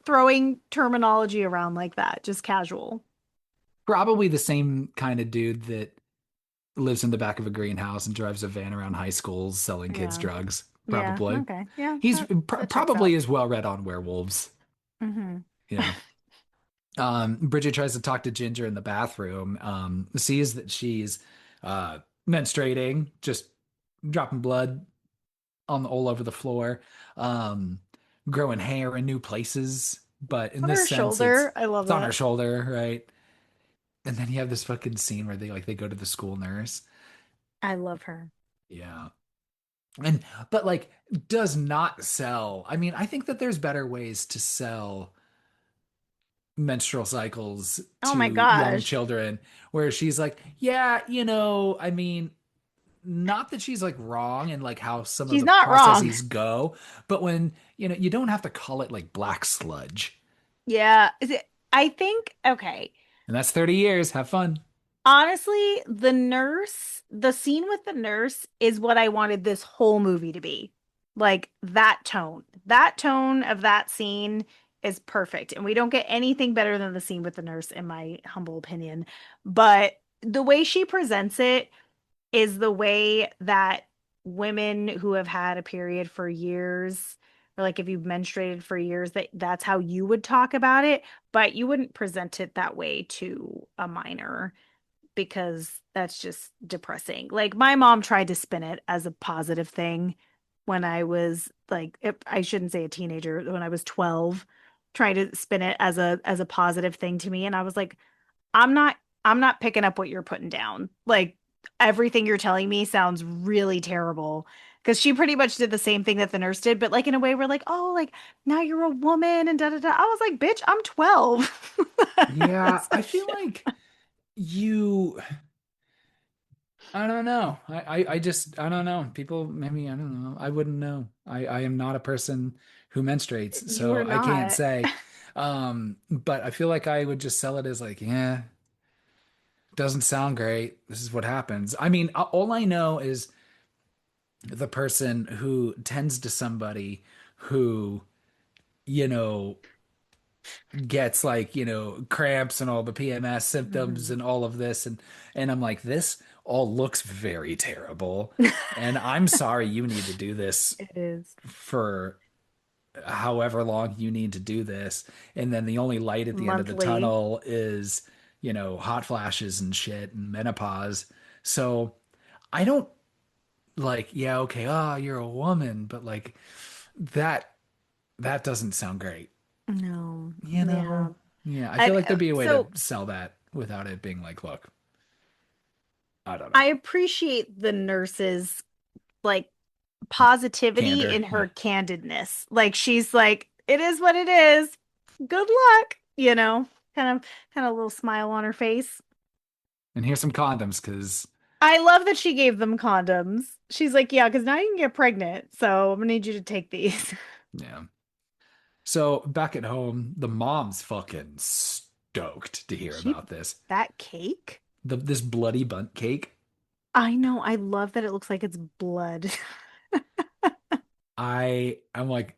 Speaker 2: throwing terminology around like that? Just casual.
Speaker 1: Probably the same kind of dude that lives in the back of a greenhouse and drives a van around high schools selling kids
Speaker 2: Yeah.
Speaker 1: drugs.
Speaker 2: Yeah.
Speaker 1: Probably.
Speaker 2: Okay. Yeah.
Speaker 1: He's
Speaker 2: That checks
Speaker 1: probably
Speaker 2: out.
Speaker 1: is well read on werewolves.
Speaker 2: hmm
Speaker 1: Yeah. Bridget tries to talk to Ginger in the bathroom, sees that she's menstruating, just dropping blood on all over the floor, um, growing hair in new places. But in
Speaker 2: On
Speaker 1: this
Speaker 2: her
Speaker 1: sense, it's
Speaker 2: shoulder. I love
Speaker 1: it's on her
Speaker 2: that.
Speaker 1: shoulder, right? And then you have this fucking scene where they go to the school nurse.
Speaker 2: I love her.
Speaker 1: Yeah. And but like does not sell. I mean, I think that there's better ways to sell menstrual cycles
Speaker 2: Oh my
Speaker 1: to young
Speaker 2: gosh.
Speaker 1: children where she's like, yeah, I mean, not that she's like wrong in like how some of
Speaker 2: She's
Speaker 1: the
Speaker 2: not wrong.
Speaker 1: processes go, but when, you don't have to call it like black sludge.
Speaker 2: Yeah. I think, okay.
Speaker 1: And that's 30 years. Have fun.
Speaker 2: Honestly, the scene with the nurse is what I wanted this whole movie to be. Like that tone. That tone of that scene is perfect. And we don't get anything better than the scene with the nurse, in my humble opinion. But the way she presents it is the way that women who have had a period for years, or like if you've menstruated for years, that's how you would talk about it, but you wouldn't present it that way to a minor because that's just depressing. Like my mom tried to spin it as a positive thing when I was like I shouldn't say a teenager, when I was 12, trying to spin it as a positive thing to me and I was like, I'm not I'm not picking up what you're putting down. Like everything you're telling me sounds really terrible. Because she pretty much did the same thing that the nurse did, but like in a way we're like, oh, like now you're a woman and da da da. I was like, bitch, I'm 12.
Speaker 1: Yeah, I
Speaker 2: So,
Speaker 1: feel like you I don't know. I just I don't know. People maybe I don't know. I wouldn't know. I am not a person who menstruates,
Speaker 2: you are
Speaker 1: so I can't
Speaker 2: not.
Speaker 1: say. But I feel like I would just sell it as like, yeah, doesn't sound great. This is what happens. I mean, all I know is the person who tends to somebody who, you know, gets like, cramps and all the PMS symptoms
Speaker 2: Mhm.
Speaker 1: and all of this and I'm like this all looks very terrible and I'm sorry you need to do this
Speaker 2: It is
Speaker 1: for however long you need to do this and then the only light at the end of the
Speaker 2: monthly.
Speaker 1: tunnel is, hot flashes and shit and menopause. So I don't like, yeah, okay, you're a woman, but like that that doesn't sound great.
Speaker 2: No,
Speaker 1: You
Speaker 2: yeah.
Speaker 1: know? Yeah, I feel
Speaker 2: And
Speaker 1: like there'd be a way to
Speaker 2: so
Speaker 1: sell that without it being like, look, I don't know.
Speaker 2: I appreciate the nurse's like positivity
Speaker 1: Candor.
Speaker 2: in
Speaker 1: Yeah.
Speaker 2: her candidness. Like she's like, it is what it is. Good luck, kind of a little smile on her face.
Speaker 1: And here's some condoms because,
Speaker 2: I love that she gave them condoms. She's like, yeah, because now you can get pregnant. So I'm gonna need you to take these.
Speaker 1: yeah. So back at home, the mom's fucking stoked to hear
Speaker 2: She
Speaker 1: about this.
Speaker 2: that cake?
Speaker 1: This bloody bunt cake.
Speaker 2: I know. I love that it looks like it's blood.
Speaker 1: I'm like,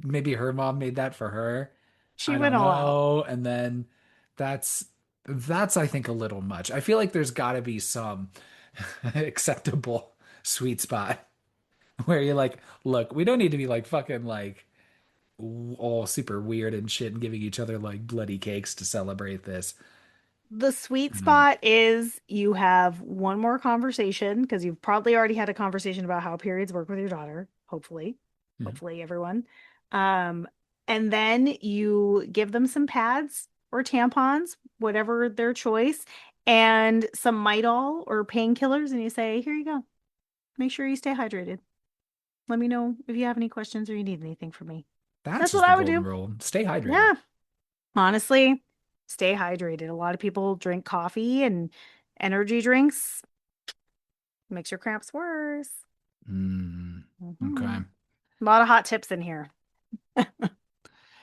Speaker 1: maybe her mom made that for her.
Speaker 2: She
Speaker 1: I
Speaker 2: went
Speaker 1: don't
Speaker 2: all out.
Speaker 1: know. And then that's that's I think a little much. I feel like there's got to be some acceptable sweet spot where you're like, look, we don't need to be like fucking like all super weird and shit and giving each other like bloody cakes to celebrate this.
Speaker 2: The sweet
Speaker 1: You know.
Speaker 2: spot is you have one more conversation because you've probably already had a conversation about how periods work with your daughter, hopefully.
Speaker 1: Mhm.
Speaker 2: Hopefully, everyone. Um, and then you give them some pads or tampons, whatever their choice, and some Midol or painkillers, and you say, "Here you go. Make sure you stay hydrated. Let me know if you have any questions or you need anything from me."
Speaker 1: That's
Speaker 2: That's what
Speaker 1: just the
Speaker 2: I would
Speaker 1: golden
Speaker 2: do.
Speaker 1: rule. Stay hydrated.
Speaker 2: Yeah. Honestly, stay hydrated. A lot of people drink coffee and energy drinks. Makes your cramps worse.
Speaker 1: Mm,
Speaker 2: Hmm.
Speaker 1: okay.
Speaker 2: A lot of hot tips in here.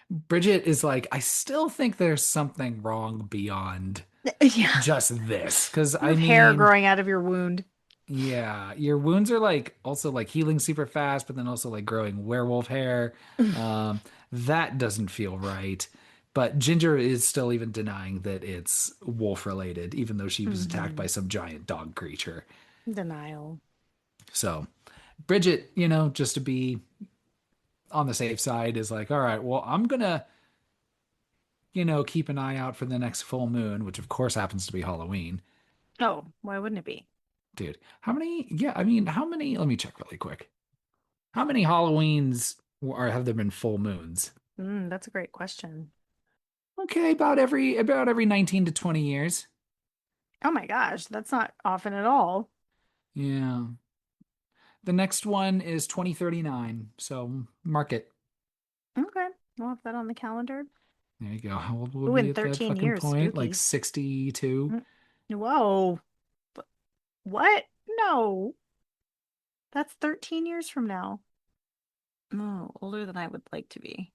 Speaker 1: Bridget is like, I still think there's something wrong beyond
Speaker 2: Yeah.
Speaker 1: just this. Because
Speaker 2: You
Speaker 1: I
Speaker 2: have hair
Speaker 1: mean,
Speaker 2: growing out of your wound.
Speaker 1: yeah, your wounds are like also like healing super fast, but then also like growing werewolf hair. Um, that doesn't feel right. But Ginger is still even denying that it's wolf related, even though she was attacked by
Speaker 2: Hmm.
Speaker 1: some giant dog creature.
Speaker 2: Denial.
Speaker 1: So Bridget, just to be on the safe side, is like, all right, well, I'm gonna, keep an eye out for the next full moon, which of course happens to be Halloween.
Speaker 2: Oh, why wouldn't it be?
Speaker 1: Dude, how many? Yeah, I mean, how many? Let me check really quick. How many Halloweens have there been full moons?
Speaker 2: That's a great question.
Speaker 1: Okay, about every 19 to 20 years.
Speaker 2: Oh my gosh, that's not often at all.
Speaker 1: Yeah. The next one is 2039. So mark it.
Speaker 2: Okay, we'll have that on the calendar.
Speaker 1: There you go. How old will
Speaker 2: Ooh,
Speaker 1: we
Speaker 2: in
Speaker 1: at that
Speaker 2: 13
Speaker 1: fucking
Speaker 2: years,
Speaker 1: point? Like
Speaker 2: spooky.
Speaker 1: 62?
Speaker 2: Mm. Whoa. What? No, that's 13 years from now. Oh, older than I would like to be.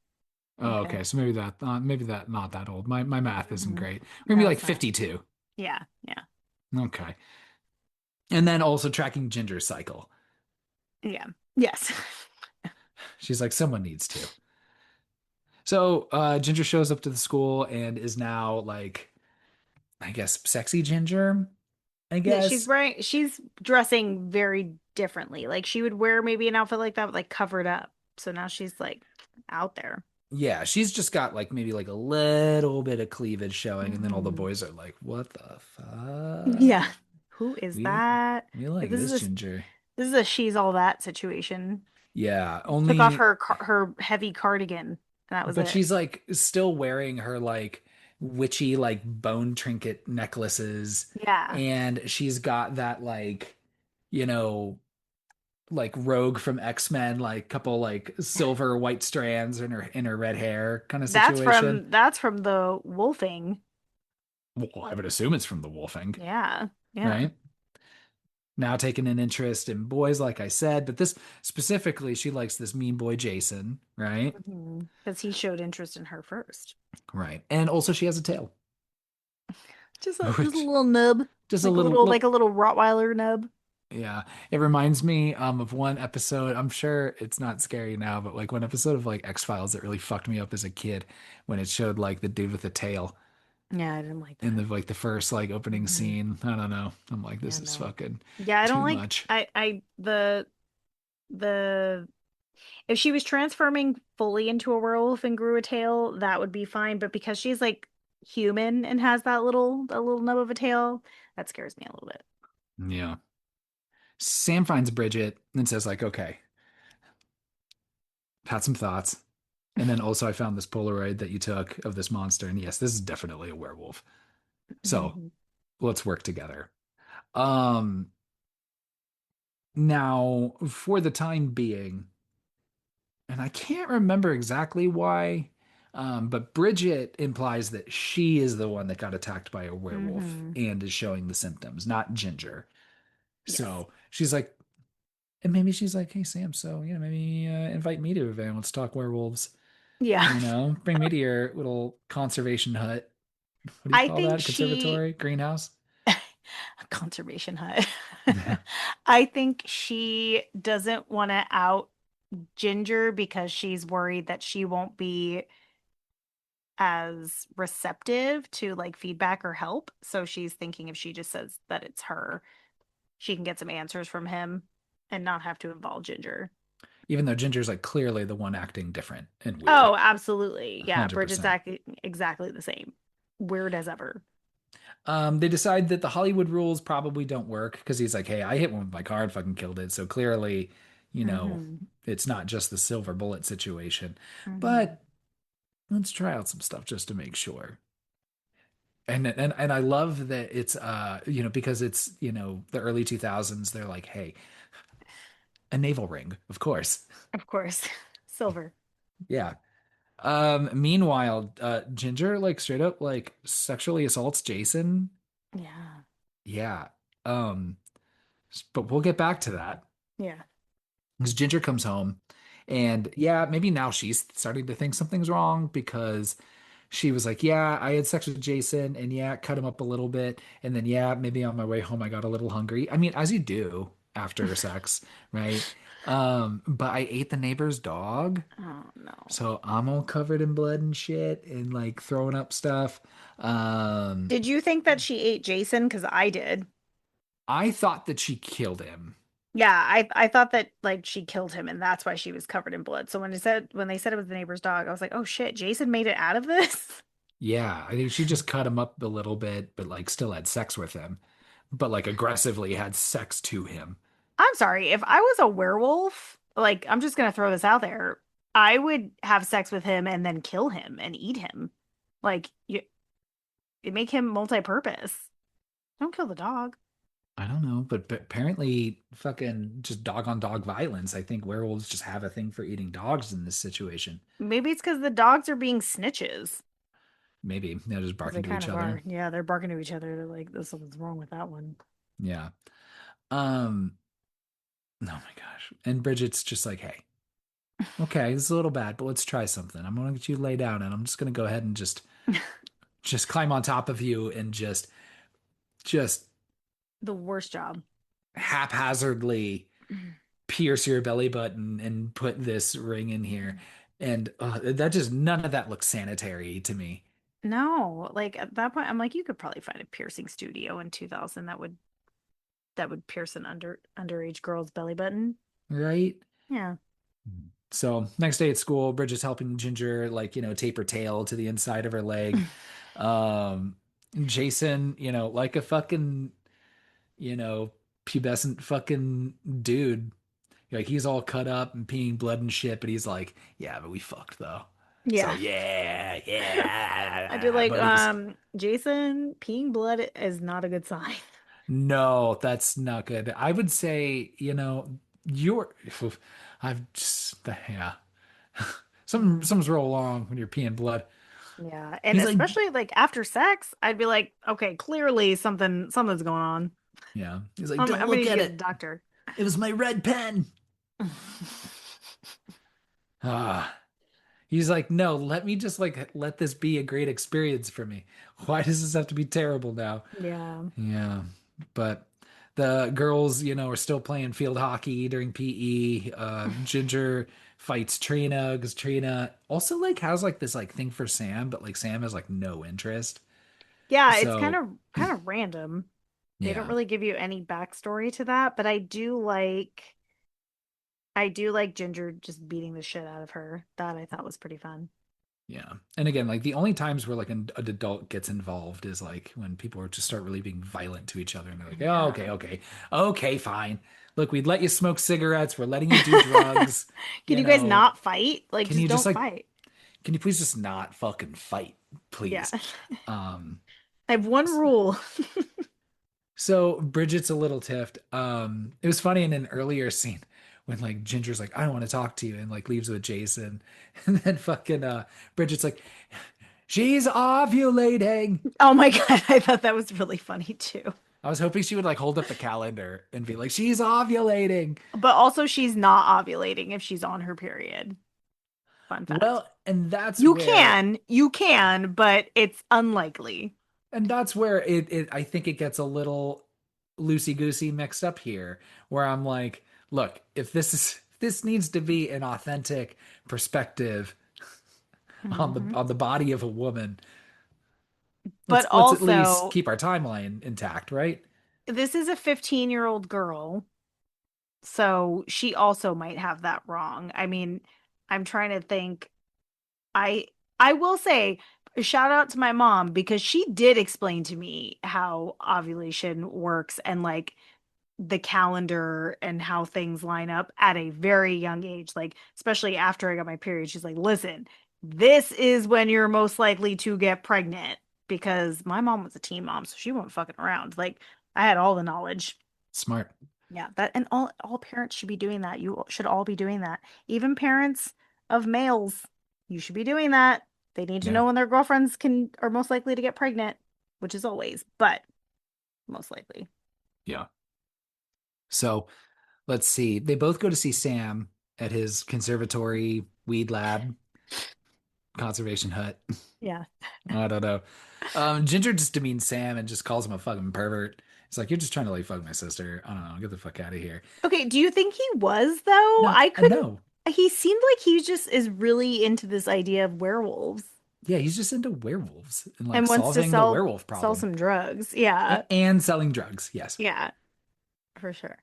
Speaker 1: Oh,
Speaker 2: Okay.
Speaker 1: okay. So maybe that not that old. My math isn't
Speaker 2: Hmm.
Speaker 1: great. We're gonna be
Speaker 2: No,
Speaker 1: like
Speaker 2: it's not.
Speaker 1: 52.
Speaker 2: Yeah, yeah,
Speaker 1: Okay. And then also tracking Ginger's cycle.
Speaker 2: yeah. Yes.
Speaker 1: She's like, someone needs to. So Ginger shows up to the school and is now like, I guess, sexy Ginger, I
Speaker 2: That
Speaker 1: guess.
Speaker 2: she's dressing very differently. Like she would wear maybe an outfit like that, but like covered up. So now she's like out there.
Speaker 1: Yeah, she's just got like maybe like a little bit of cleavage showing, and then all the
Speaker 2: Hmm.
Speaker 1: boys are like, "What the
Speaker 2: Yeah.
Speaker 1: fuck?
Speaker 2: Who is
Speaker 1: We
Speaker 2: that?
Speaker 1: we
Speaker 2: Like,
Speaker 1: like
Speaker 2: this is
Speaker 1: this
Speaker 2: a
Speaker 1: Ginger."
Speaker 2: this is a she's all that situation.
Speaker 1: Yeah,
Speaker 2: Took off
Speaker 1: only
Speaker 2: her heavy cardigan, and that was
Speaker 1: but
Speaker 2: it.
Speaker 1: she's like still wearing her like witchy like bone trinket necklaces,
Speaker 2: Yeah.
Speaker 1: and she's got that like, you know, like Rogue from X-Men, like couple like silver white strands in her red hair kind of situation.
Speaker 2: That's from the wolfing.
Speaker 1: Well, I would assume it's from the Wolfing,
Speaker 2: Yeah. Yeah.
Speaker 1: right? Now taking an interest in boys, like I said, but this specifically, she likes this mean boy Jason, right?
Speaker 2: Because he showed interest in her first.
Speaker 1: Right. And also she has a tail,
Speaker 2: Just a
Speaker 1: which
Speaker 2: little nub.
Speaker 1: just a little,
Speaker 2: Like
Speaker 1: little
Speaker 2: a little Rottweiler nub.
Speaker 1: yeah. It reminds me of one episode. I'm sure it's not scary now, but like one episode of like X-Files that really fucked me up as a kid when it showed like the dude with the tail
Speaker 2: Yeah, I didn't like
Speaker 1: in
Speaker 2: that.
Speaker 1: the first like opening
Speaker 2: Hmm.
Speaker 1: scene. I don't know. I'm like,
Speaker 2: Yeah,
Speaker 1: this is
Speaker 2: no.
Speaker 1: fucking
Speaker 2: Yeah, I don't
Speaker 1: too
Speaker 2: like
Speaker 1: much.
Speaker 2: the if she was transforming fully into a werewolf and grew a tail, that would be fine. But because she's like human and has that little nub of a tail, that scares me a little bit.
Speaker 1: Yeah. Sam finds Bridget and says like, okay, had some thoughts. And then also I found this Polaroid that you took of this monster. And yes, this is definitely a werewolf. So
Speaker 2: Mhm.
Speaker 1: let's work together. Um, Now for the time being, and I can't remember exactly why, but Bridget implies that she is the one that got attacked by a werewolf
Speaker 2: Mhm.
Speaker 1: and is showing the symptoms, not Ginger.
Speaker 2: Yes.
Speaker 1: So she's like, and maybe she's like, hey, Sam, so, maybe invite me to a van. Let's talk werewolves.
Speaker 2: Yeah.
Speaker 1: Bring me to your little conservation hut. What do you
Speaker 2: I
Speaker 1: call
Speaker 2: think
Speaker 1: that?
Speaker 2: she
Speaker 1: Conservatory? Greenhouse?
Speaker 2: conservation hut. I think she doesn't want to out. Ginger because she's worried that she won't be as receptive to like feedback or help. So she's thinking if she just says that it's her, she can get some answers from him and not have to involve Ginger.
Speaker 1: Even though Ginger's like clearly the one acting different and weird.
Speaker 2: Oh, absolutely. Yeah, Bridget's
Speaker 1: 100%.
Speaker 2: acting exactly the same. Weird as ever.
Speaker 1: They decide that the Hollywood rules probably don't work because he's like, hey, I hit one with my car and fucking killed it. So clearly, you know,
Speaker 2: Hmm.
Speaker 1: it's not just the silver bullet situation.
Speaker 2: Hmm.
Speaker 1: But let's try out some stuff just to make sure. And I love that it's because it's, the early 2000s, they're like, hey, a navel ring, of course.
Speaker 2: Of course. Silver.
Speaker 1: Yeah. Meanwhile, Ginger like straight up like sexually assaults Jason.
Speaker 2: Yeah.
Speaker 1: Yeah. Um, but we'll get back to that.
Speaker 2: Yeah.
Speaker 1: Because Ginger comes home, and yeah, maybe now she's starting to think something's wrong because she was like, yeah, I had sex with Jason, and yeah, cut him up a little bit, and then yeah, maybe on my way home I got a little hungry. I mean, as you do after sex, right? But I ate the neighbor's dog,
Speaker 2: Oh no.
Speaker 1: so I'm all covered in blood and shit and like throwing up stuff. Um,
Speaker 2: Did you think that she ate Jason? Because I did.
Speaker 1: I thought that she killed him.
Speaker 2: Yeah, I thought that like she killed him and that's why she was covered in blood. So when they said it was the neighbor's dog, I was like, "Oh shit, Jason made it out of this?"
Speaker 1: Yeah, I think she just cut him up a little bit, but like still had sex with him, but like aggressively had sex to him.
Speaker 2: I'm sorry, if I was a werewolf, like I'm just gonna throw this out there, I would have sex with him and then kill him and eat him. Like you it make him multi-purpose. Don't kill the dog.
Speaker 1: I don't know, but apparently fucking just dog on dog violence. I think werewolves just have a thing for eating dogs in this situation.
Speaker 2: Maybe it's because the dogs are being snitches.
Speaker 1: Maybe they're just
Speaker 2: Because they
Speaker 1: barking to
Speaker 2: kind
Speaker 1: each
Speaker 2: of are.
Speaker 1: other.
Speaker 2: Yeah, they're barking to each other. They're like, "There's something's wrong with that one."
Speaker 1: Yeah. Um, oh my gosh. And Bridget's just like, hey, okay, this is a little bad, but let's try something. I'm gonna get you lay down and I'm just gonna go ahead and just climb on top of you and just
Speaker 2: The worst job.
Speaker 1: haphazardly pierce your belly button and put this ring in here. And that just none of that looks sanitary to me,
Speaker 2: No, like at that point, I'm like, you could probably find a piercing studio in 2000 that would pierce an underage girl's belly button.
Speaker 1: right?
Speaker 2: Yeah.
Speaker 1: So next day at school, Bridget's helping Ginger like, tape her tail to the inside of her leg. Um, Jason, like a fucking, you know, pubescent fucking dude. Like he's all cut up and peeing blood and shit, but he's like, yeah, but we fucked though. So
Speaker 2: Yeah.
Speaker 1: yeah,
Speaker 2: I do
Speaker 1: yeah,
Speaker 2: like
Speaker 1: buddies.
Speaker 2: Jason peeing blood is not a good sign.
Speaker 1: No, that's not good. I would say, you're I've just yeah.
Speaker 2: Mm.
Speaker 1: Something's real wrong when you're peeing blood.
Speaker 2: Yeah. And
Speaker 1: He's like,
Speaker 2: especially like after sex, I'd be like, okay, clearly something's going on.
Speaker 1: yeah. He's like,
Speaker 2: I'm
Speaker 1: don't
Speaker 2: gonna
Speaker 1: look
Speaker 2: need to
Speaker 1: at
Speaker 2: get a
Speaker 1: it.
Speaker 2: doctor.
Speaker 1: It was my red pen. Ah. He's like, no, let me just like let this be a great experience for me. Why does this have to be terrible now?
Speaker 2: Yeah.
Speaker 1: Yeah. But the girls, are still playing field hockey during PE. Ginger fights Trina because Trina also like has like this like thing for Sam, but like Sam has like no interest.
Speaker 2: Yeah, it's kind
Speaker 1: So
Speaker 2: of kind of random. They don't
Speaker 1: yeah,
Speaker 2: really give you any backstory to that, but I do like Ginger just beating the shit out of her. That I thought was pretty fun.
Speaker 1: yeah. And again, like the only times where like an adult gets involved is like when people are just start really being violent to each other, and they're like, oh,
Speaker 2: Yeah.
Speaker 1: okay, okay, okay, fine. Look, we'd let you smoke cigarettes. We're letting you do drugs.
Speaker 2: Can
Speaker 1: You
Speaker 2: you guys
Speaker 1: know,
Speaker 2: not fight? Like
Speaker 1: can
Speaker 2: just
Speaker 1: you just
Speaker 2: don't
Speaker 1: like
Speaker 2: fight.
Speaker 1: can you please just not fucking fight,
Speaker 2: Yeah.
Speaker 1: please? Um,
Speaker 2: I have one rule.
Speaker 1: so Bridget's a little tiffed. It was funny in an earlier scene when like Ginger's like, I don't want to talk to you, and like leaves with Jason. And then fucking Bridget's like, she's ovulating.
Speaker 2: Oh my God, I thought that was really funny too.
Speaker 1: I was hoping she would like hold up the calendar and be like, she's ovulating.
Speaker 2: But also she's not ovulating if she's on her period. Fun fact.
Speaker 1: Well, and that's where
Speaker 2: You can, but it's unlikely.
Speaker 1: it I think it gets a little loosey goosey mixed up here, where I'm like, look, if this needs to be an authentic perspective
Speaker 2: Hmm.
Speaker 1: on the body of a woman.
Speaker 2: But
Speaker 1: Let's at least
Speaker 2: also,
Speaker 1: keep our timeline intact, right?
Speaker 2: this is a 15-year-old girl, so she also might have that wrong. I mean, I'm trying to think. I I will say shout out to my mom because she did explain to me how ovulation works and like the calendar and how things line up at a very young age. Like, especially after I got my period, she's like, listen, this is when you're most likely to get pregnant because my mom was a teen mom, so she wasn't fucking around. Like, I had all the knowledge.
Speaker 1: Smart.
Speaker 2: Yeah, that and all parents should be doing that. You should all be doing that. Even parents of males, you should be doing that. They need to
Speaker 1: Yeah.
Speaker 2: know when their girlfriends can are most likely to get pregnant, which is always, but most likely.
Speaker 1: Yeah. So let's see. They both go to see Sam at his conservatory weed lab conservation hut.
Speaker 2: Yeah.
Speaker 1: I don't know. Ginger just demeans Sam and just calls him a fucking pervert. He's like, you're just trying to like fuck my sister. I don't know. Get the fuck out of here.
Speaker 2: Okay, do you think he was though?
Speaker 1: No,
Speaker 2: I couldn't.
Speaker 1: no.
Speaker 2: He seemed like he just is really into this idea of werewolves
Speaker 1: Yeah, he's just into werewolves and like
Speaker 2: and wants to
Speaker 1: solving the
Speaker 2: sell
Speaker 1: werewolf
Speaker 2: sell
Speaker 1: problem
Speaker 2: some drugs. Yeah.
Speaker 1: and selling drugs. Yes.
Speaker 2: Yeah, for sure.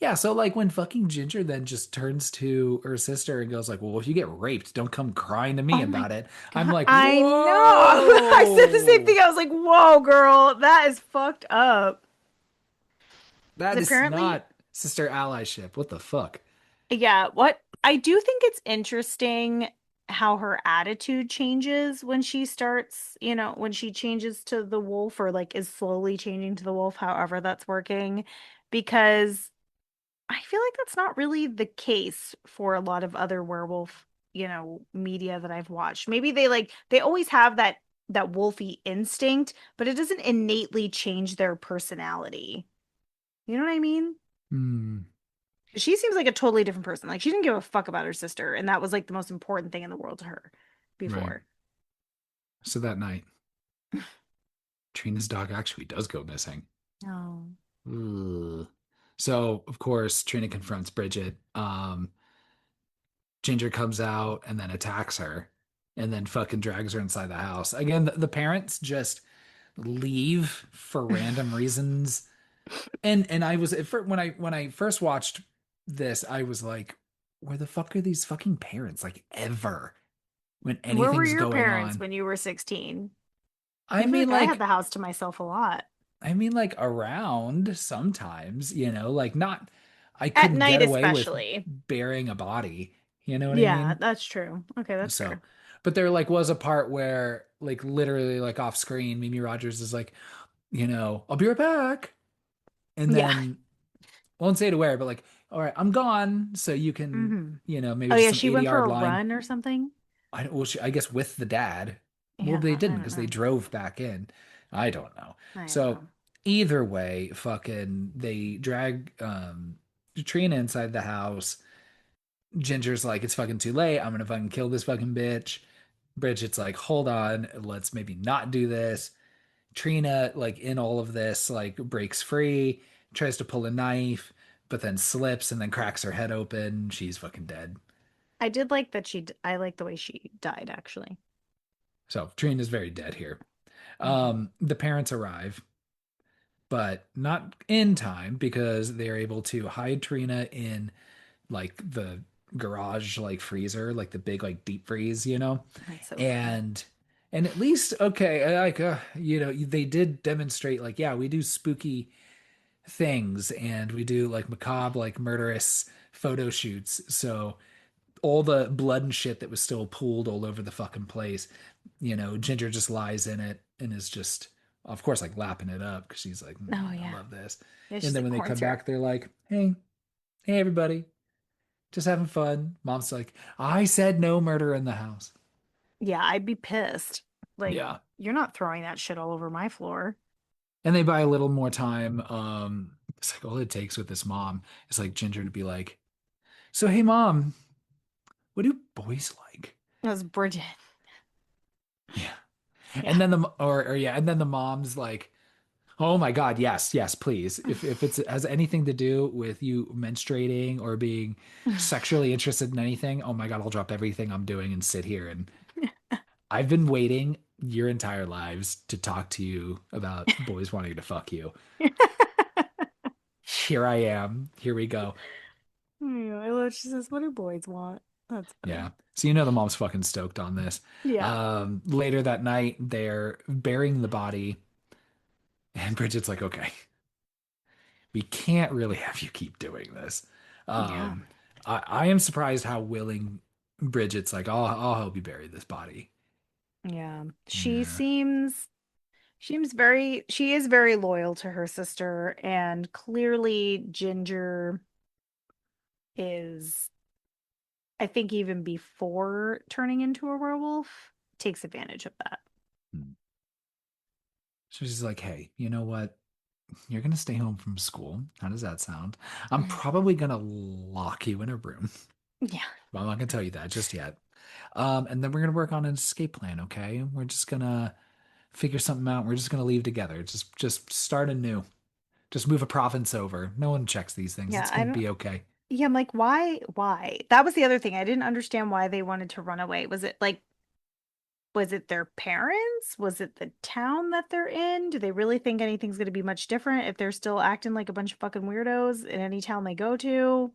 Speaker 1: Yeah, so like when fucking Ginger then just turns to her sister and goes like, "Well, if you get raped, don't come crying to me
Speaker 2: Oh my
Speaker 1: about it." I'm
Speaker 2: God.
Speaker 1: like,
Speaker 2: I know. I said the same thing.
Speaker 1: "Whoa.
Speaker 2: I was like, "Whoa, girl, that is fucked up."
Speaker 1: That is
Speaker 2: Apparently,
Speaker 1: not sister allyship. What the fuck?"
Speaker 2: yeah, what I do think it's interesting how her attitude changes when she starts, when she changes to the wolf or like is slowly changing to the wolf, however that's working, because I feel like that's not really the case for a lot of other werewolf, media that I've watched. Maybe they always have that wolfy instinct, but it doesn't innately change their personality. You know what I mean?
Speaker 1: Hmm,
Speaker 2: She seems like a totally different person. Like she didn't give a fuck about her sister, and that was like the most important thing in the world to her
Speaker 1: right.
Speaker 2: before.
Speaker 1: So that night, Trina's dog actually does go missing.
Speaker 2: Oh.
Speaker 1: Ugh. So, of course, Trina confronts Bridget. Ginger comes out and then attacks her and then fucking drags her inside the house. Again, the parents just leave for random reasons. And I was when I first watched this, I was like, where the fuck are these fucking parents like ever when
Speaker 2: Where were
Speaker 1: anything's
Speaker 2: your
Speaker 1: going
Speaker 2: parents
Speaker 1: on?
Speaker 2: when you were 16?
Speaker 1: I
Speaker 2: I feel
Speaker 1: mean
Speaker 2: like I had the
Speaker 1: like
Speaker 2: house to myself a lot.
Speaker 1: around sometimes, like not I
Speaker 2: At
Speaker 1: couldn't
Speaker 2: night
Speaker 1: get away with
Speaker 2: especially.
Speaker 1: burying a body. You know what I
Speaker 2: Yeah,
Speaker 1: mean?
Speaker 2: that's true. Okay, that's
Speaker 1: So,
Speaker 2: fair.
Speaker 1: but there like was a part where like literally like off screen, Mimi Rogers is like, I'll be right back. And
Speaker 2: Yeah.
Speaker 1: then won't say to where, but like, all right, I'm gone. So you can,
Speaker 2: Hmm.
Speaker 1: maybe
Speaker 2: Oh
Speaker 1: just
Speaker 2: yeah,
Speaker 1: some
Speaker 2: she
Speaker 1: 80
Speaker 2: went for
Speaker 1: yard
Speaker 2: a
Speaker 1: line.
Speaker 2: run or something.
Speaker 1: I guess with the dad. Well, they
Speaker 2: Yeah, I
Speaker 1: didn't
Speaker 2: don't
Speaker 1: because they
Speaker 2: know.
Speaker 1: drove back in. I don't know.
Speaker 2: I don't
Speaker 1: So
Speaker 2: know.
Speaker 1: either way, fucking they drag Trina inside the house. Ginger's like, it's fucking too late. I'm gonna fucking kill this fucking bitch. Bridget's like, hold on, let's maybe not do this. Trina, like in all of this, like breaks free, tries to pull a knife, but then slips and then cracks her head open. She's fucking dead.
Speaker 2: I did like that I like the way she died actually.
Speaker 1: So Trina's very dead here.
Speaker 2: Hmm.
Speaker 1: The parents arrive, but not in time because they're able to hide Trina in like the garage like freezer, like the big like deep freeze,
Speaker 2: That's so funny.
Speaker 1: and at least okay, like they did demonstrate like yeah, we do spooky things and we do like macabre like murderous photo shoots. So all the blood and shit that was still pooled all over the fucking place, Ginger just lies in it and is just of course like lapping it up because she's like,
Speaker 2: Oh
Speaker 1: I
Speaker 2: yeah.
Speaker 1: love this.
Speaker 2: Yeah,
Speaker 1: And
Speaker 2: she's
Speaker 1: then
Speaker 2: like
Speaker 1: when they
Speaker 2: corn
Speaker 1: come
Speaker 2: syrup.
Speaker 1: back they're like, hey everybody, just having fun. Mom's like, I said no murder in the house.
Speaker 2: Yeah, I'd be pissed. Like,
Speaker 1: Yeah.
Speaker 2: you're not throwing that shit all over my floor.
Speaker 1: And they buy a little more time. It's like all it takes with this mom is like Ginger to be like, so hey mom, what do boys like?
Speaker 2: That was Bridget.
Speaker 1: Yeah.
Speaker 2: Yeah.
Speaker 1: And then the or yeah, and then the mom's like, Oh my God, yes, yes, please. If it's has anything to do with you menstruating or being sexually interested in anything, oh my God, I'll drop everything I'm doing and sit here. And I've been waiting your entire lives to talk to you about boys wanting to fuck you. Here I am. Here we go.
Speaker 2: Yeah, I love she says, what do boys want? That's funny.
Speaker 1: Yeah. So you know the mom's fucking stoked on this.
Speaker 2: Yeah.
Speaker 1: Later that night, they're burying the body, and Bridget's like, "Okay, we can't really have you keep doing this."
Speaker 2: Yeah.
Speaker 1: Um, I am surprised how willing Bridget's like, I'll help you bury this body.
Speaker 2: Yeah.
Speaker 1: Yeah.
Speaker 2: She is very loyal to her sister, and clearly Ginger is, I think even before turning into a werewolf, takes advantage of that.
Speaker 1: So she's like, hey, you know what? You're gonna stay home from school. How does that sound? I'm probably gonna lock you in a room.
Speaker 2: Yeah.
Speaker 1: Well, I'm not gonna tell you that just yet. And then we're gonna work on an escape plan, okay? We're just gonna figure something out. We're just gonna leave together. Just start anew. Just move a province over. No one checks these things.
Speaker 2: Yeah,
Speaker 1: It's
Speaker 2: I
Speaker 1: gonna
Speaker 2: don't
Speaker 1: be okay.
Speaker 2: yeah, I'm like, why? Why? That was the other thing. I didn't understand why they wanted to run away. Was it their parents? Was it the town that they're in? Do they really think anything's going to be much different if they're still acting like a bunch of fucking weirdos in any town they go to?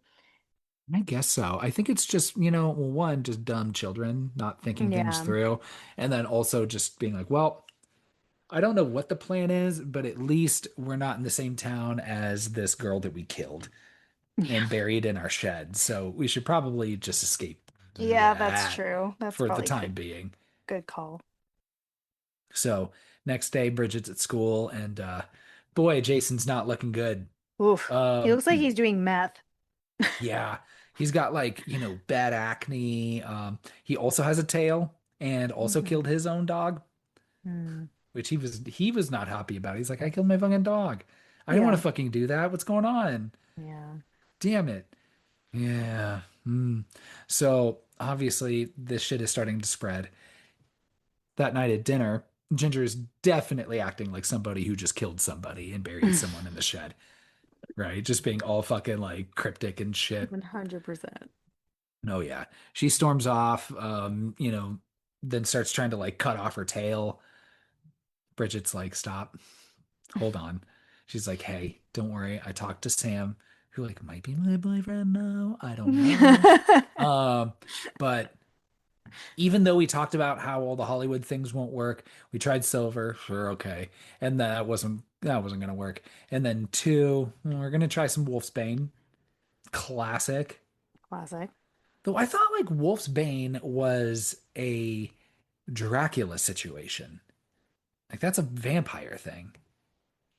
Speaker 1: I guess so. I think it's just, well, one, just dumb children not thinking things
Speaker 2: Yeah.
Speaker 1: through. And then also just being like, well, I don't know what the plan is, but at least we're not in the same town as this girl that we killed
Speaker 2: Yeah.
Speaker 1: and buried in our shed. So we should probably just escape
Speaker 2: Yeah, that's
Speaker 1: that
Speaker 2: true. That's
Speaker 1: for the
Speaker 2: probably a
Speaker 1: time
Speaker 2: good
Speaker 1: being.
Speaker 2: good call.
Speaker 1: So next day, Bridget's at school, and boy, Jason's not looking good.
Speaker 2: Oof. He
Speaker 1: Um,
Speaker 2: looks like he's doing meth.
Speaker 1: yeah, he's got like, bad acne. He also has a tail and also
Speaker 2: Mhm.
Speaker 1: killed his own dog,
Speaker 2: Hmm.
Speaker 1: which he was not happy about. He's like, I killed my fucking dog. I didn't want
Speaker 2: Yeah.
Speaker 1: to fucking do that. What's going on?
Speaker 2: Yeah.
Speaker 1: Damn it. Yeah. So obviously this shit is starting to spread. That night at dinner, Ginger is definitely acting like somebody who just killed somebody and buried someone in the shed, right? Just being all fucking like cryptic and shit.
Speaker 2: 100%.
Speaker 1: Oh yeah. She storms off, then starts trying to like cut off her tail. Bridget's like, stop, hold on. She's like, hey, don't worry. I talked to Sam, who like might be my boyfriend now. I don't know. Um, but even though we talked about how all the Hollywood things won't work, we tried silver, sure, okay. And that wasn't gonna work. And then two, we're gonna try some Wolf's Bane. Classic.
Speaker 2: Classic.
Speaker 1: Though I thought like Wolf's Bane was a Dracula situation. Like that's a vampire thing.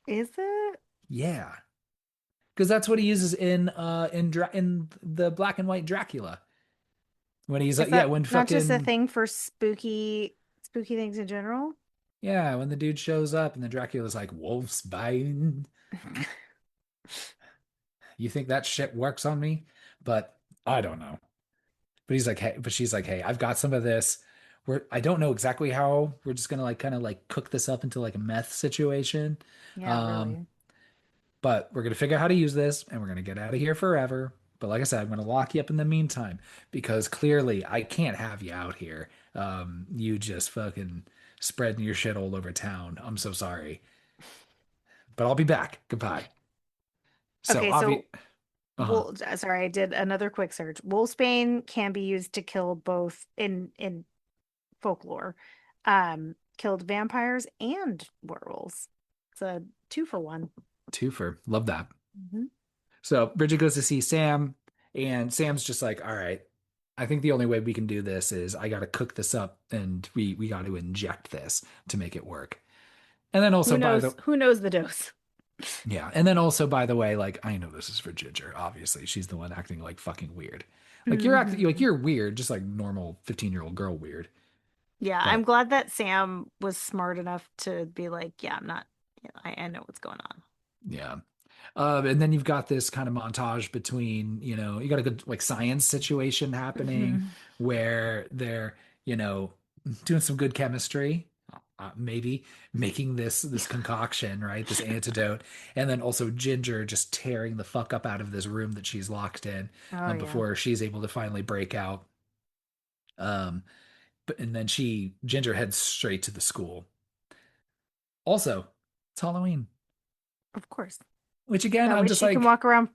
Speaker 2: Is it?
Speaker 1: Yeah. Because that's what he uses in the black and white Dracula. When he's
Speaker 2: Is
Speaker 1: yeah,
Speaker 2: that
Speaker 1: when
Speaker 2: not just a
Speaker 1: fucking
Speaker 2: thing for spooky things in general?
Speaker 1: yeah, when the dude shows up and the Dracula's like, Wolf's Bane. You think that shit works on me? But I don't know. But he's like, hey, but she's like, hey, I've got some of this. I don't know exactly how. We're just gonna like kind of like cook this up into like a meth situation.
Speaker 2: Yeah,
Speaker 1: Um,
Speaker 2: really.
Speaker 1: but we're gonna figure out how to use this and we're gonna get out of here forever. But like I said, I'm gonna lock you up in the meantime because clearly I can't have you out here. You just fucking spreading your shit all over town. I'm so sorry. But I'll be back. Goodbye. So
Speaker 2: Okay,
Speaker 1: obvious.
Speaker 2: so
Speaker 1: Uh-huh.
Speaker 2: sorry, I did another quick search. Wolfsbane can be used to kill both in folklore. Killed vampires and werewolves. It's a two for one.
Speaker 1: Twofer. Love that.
Speaker 2: Mhm.
Speaker 1: So Bridget goes to see Sam, and Sam's just like, all right, I think the only way we can do this is I got to cook this up and we got to inject this to make it work. And then also by the
Speaker 2: Who knows the dose?
Speaker 1: yeah, and then also by the way, like I know this is for Ginger, obviously. She's the one acting like fucking weird. Like you're acting like
Speaker 2: Mhm.
Speaker 1: you're weird, just like normal 15-year-old girl weird.
Speaker 2: Yeah, I'm
Speaker 1: But
Speaker 2: glad that Sam was smart enough to be like, yeah, I'm not, yeah, I know what's going on.
Speaker 1: yeah. And then you've got this kind of montage between, you got a good like science situation happening
Speaker 2: Mhm.
Speaker 1: where they're, doing some good chemistry. maybe making this concoction, right? This antidote, and then also Ginger just tearing the fuck up out of this room that she's locked in
Speaker 2: Oh yeah.
Speaker 1: before she's able to finally break out. Um, but and then Ginger heads straight to the school. Also, it's Halloween,
Speaker 2: Of course.
Speaker 1: which again,
Speaker 2: That
Speaker 1: I'm
Speaker 2: way
Speaker 1: just like,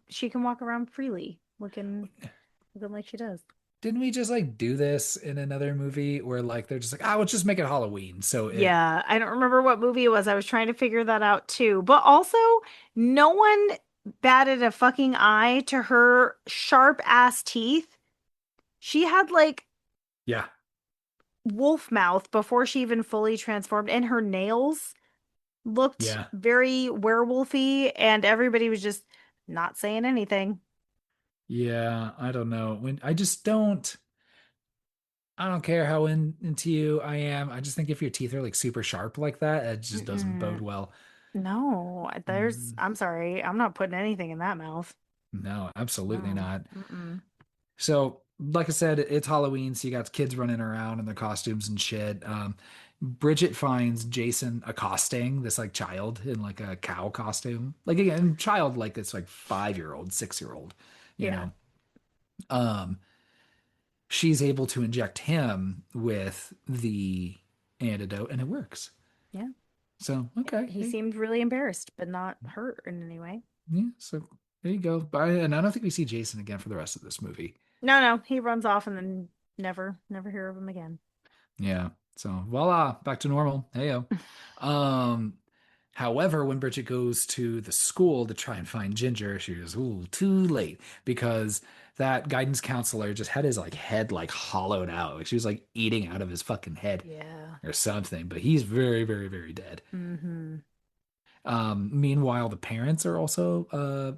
Speaker 2: she can walk around freely, looking like she does.
Speaker 1: didn't we just like do this in another movie where like they're just like, ah, let's just make it Halloween. So it,
Speaker 2: Yeah, I don't remember what movie it was. I was trying to figure that out too. But also, no one batted a fucking eye to her sharp ass teeth. She had like
Speaker 1: yeah,
Speaker 2: wolf mouth before she even fully transformed, and her nails looked
Speaker 1: yeah,
Speaker 2: very werewolfy, and everybody was just not saying anything.
Speaker 1: yeah. I don't know. When I just don't. I don't care how into you I am. I just think if your teeth are like super sharp like that, it just doesn't bode
Speaker 2: Mm-mm.
Speaker 1: well.
Speaker 2: No,
Speaker 1: Mm,
Speaker 2: I'm sorry, I'm not putting anything in that mouth.
Speaker 1: no, absolutely
Speaker 2: No.
Speaker 1: not.
Speaker 2: Mm-mm.
Speaker 1: So, like I said, it's Halloween, so you got kids running around in their costumes and shit. Bridget finds Jason accosting this like child in like a cow costume. Like again, child like it's like 5-year old, 6-year old, you
Speaker 2: Yeah.
Speaker 1: know. Um, she's able to inject him with the antidote and it works.
Speaker 2: Yeah.
Speaker 1: So, okay.
Speaker 2: He
Speaker 1: Hey,
Speaker 2: seemed really embarrassed, but not hurt in any way.
Speaker 1: yeah, so there you go. But and I don't think we see Jason again for the rest of this movie.
Speaker 2: No, no, he runs off and then never hear of him again.
Speaker 1: Yeah. So voila, back to normal. Heyo. Um, however, when Bridget goes to the school to try and find Ginger, she goes, "Ooh, too late," because that guidance counselor just had his like head like hollowed out. Like she was like eating out of his fucking head
Speaker 2: Yeah.
Speaker 1: or something. But he's very, very, very dead.
Speaker 2: Mm-hmm.
Speaker 1: Meanwhile, the parents are also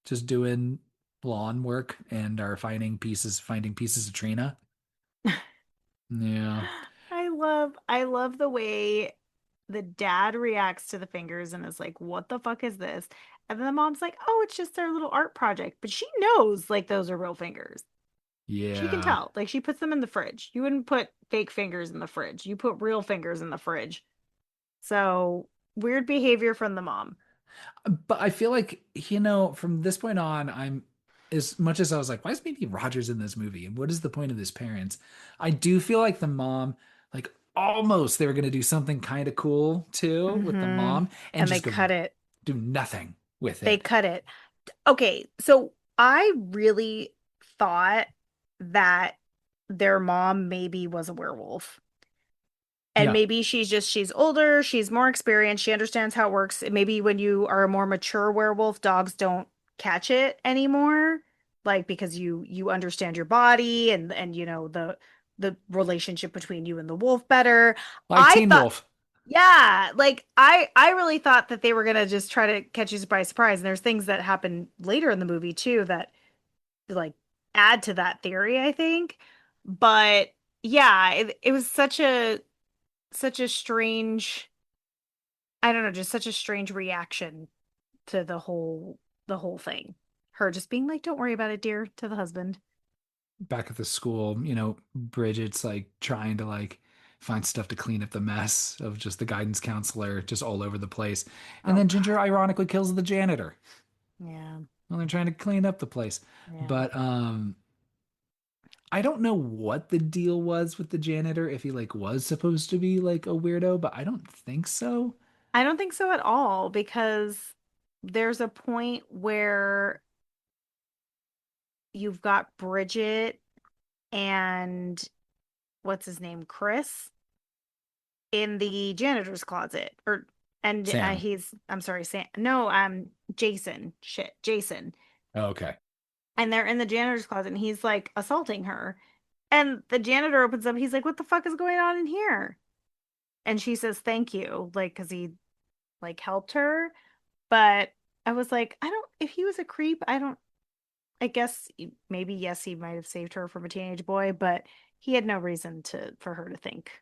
Speaker 1: just doing lawn work and are finding pieces of Trina. Yeah.
Speaker 2: I love the way the dad reacts to the fingers and is like, "What the fuck is this?" And then the mom's like, "Oh, it's just their little art project." But she knows like those are real fingers. She can
Speaker 1: Yeah.
Speaker 2: tell. Like she puts them in the fridge. You wouldn't put fake fingers in the fridge. You put real fingers in the fridge. So, weird behavior from the mom.
Speaker 1: But I feel like, from this point on, I'm as much as I was like, why is maybe Rogers in this movie? And what is the point of his parents? I do feel like the mom, like almost they were gonna do something kind of cool too with the
Speaker 2: Mm-hmm.
Speaker 1: mom and
Speaker 2: And they
Speaker 1: just go
Speaker 2: cut it.
Speaker 1: do nothing with
Speaker 2: They
Speaker 1: it.
Speaker 2: cut it. Okay, so I really thought that their mom maybe was a werewolf. And
Speaker 1: Yeah.
Speaker 2: maybe she's older, she's more experienced, she understands how it works. Maybe when you are a more mature werewolf, dogs don't catch it anymore, like because you understand your body and you know the relationship between you and the wolf better.
Speaker 1: Like
Speaker 2: I
Speaker 1: Teen
Speaker 2: thought
Speaker 1: Wolf.
Speaker 2: yeah, like I really thought that they were gonna just try to catch you by surprise. And there's things that happen later in the movie too that like add to that theory, I think. But yeah, it was such a strange, I don't know, just such a strange reaction to the whole thing. Her just being like, "Don't worry about it, dear," to the husband.
Speaker 1: Back at the school, Bridget's like trying to like find stuff to clean up the mess of just the guidance counselor just all over the place. And
Speaker 2: Oh
Speaker 1: then Ginger
Speaker 2: God.
Speaker 1: ironically kills the janitor
Speaker 2: Yeah.
Speaker 1: while they're trying to clean up the place.
Speaker 2: Yeah.
Speaker 1: But I don't know what the deal was with the janitor, if he like was supposed to be like a weirdo, but I don't think so.
Speaker 2: I don't think so at all because there's a point where you've got Bridget and what's his name, Chris, in the janitor's closet, or and
Speaker 1: Sam.
Speaker 2: he's I'm sorry, Sam. No, Jason. Shit, Jason.
Speaker 1: Oh, okay.
Speaker 2: And they're in the janitor's closet, and he's like assaulting her. And the janitor opens up. He's like, "What the fuck is going on in here?" And she says, "Thank you," like because he like helped her. But I was like, I don't. If he was a creep, I don't. I guess maybe yes, he might have saved her from a teenage boy, but he had no reason to for her to think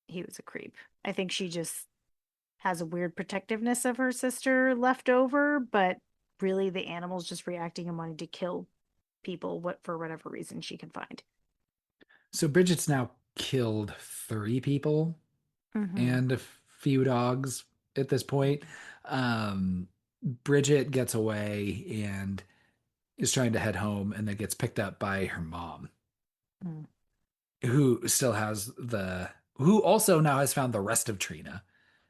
Speaker 2: he was a creep. I think she just has a weird protectiveness of her sister left over, but really the animal's just reacting and wanting to kill people what for whatever reason she can find.
Speaker 1: So Bridget's now killed 3 people.
Speaker 2: Hmm.
Speaker 1: and a few dogs at this point. Um, Bridget gets away and is trying to head home and then gets picked up by her mom, who still has who also now has found the rest of Trina.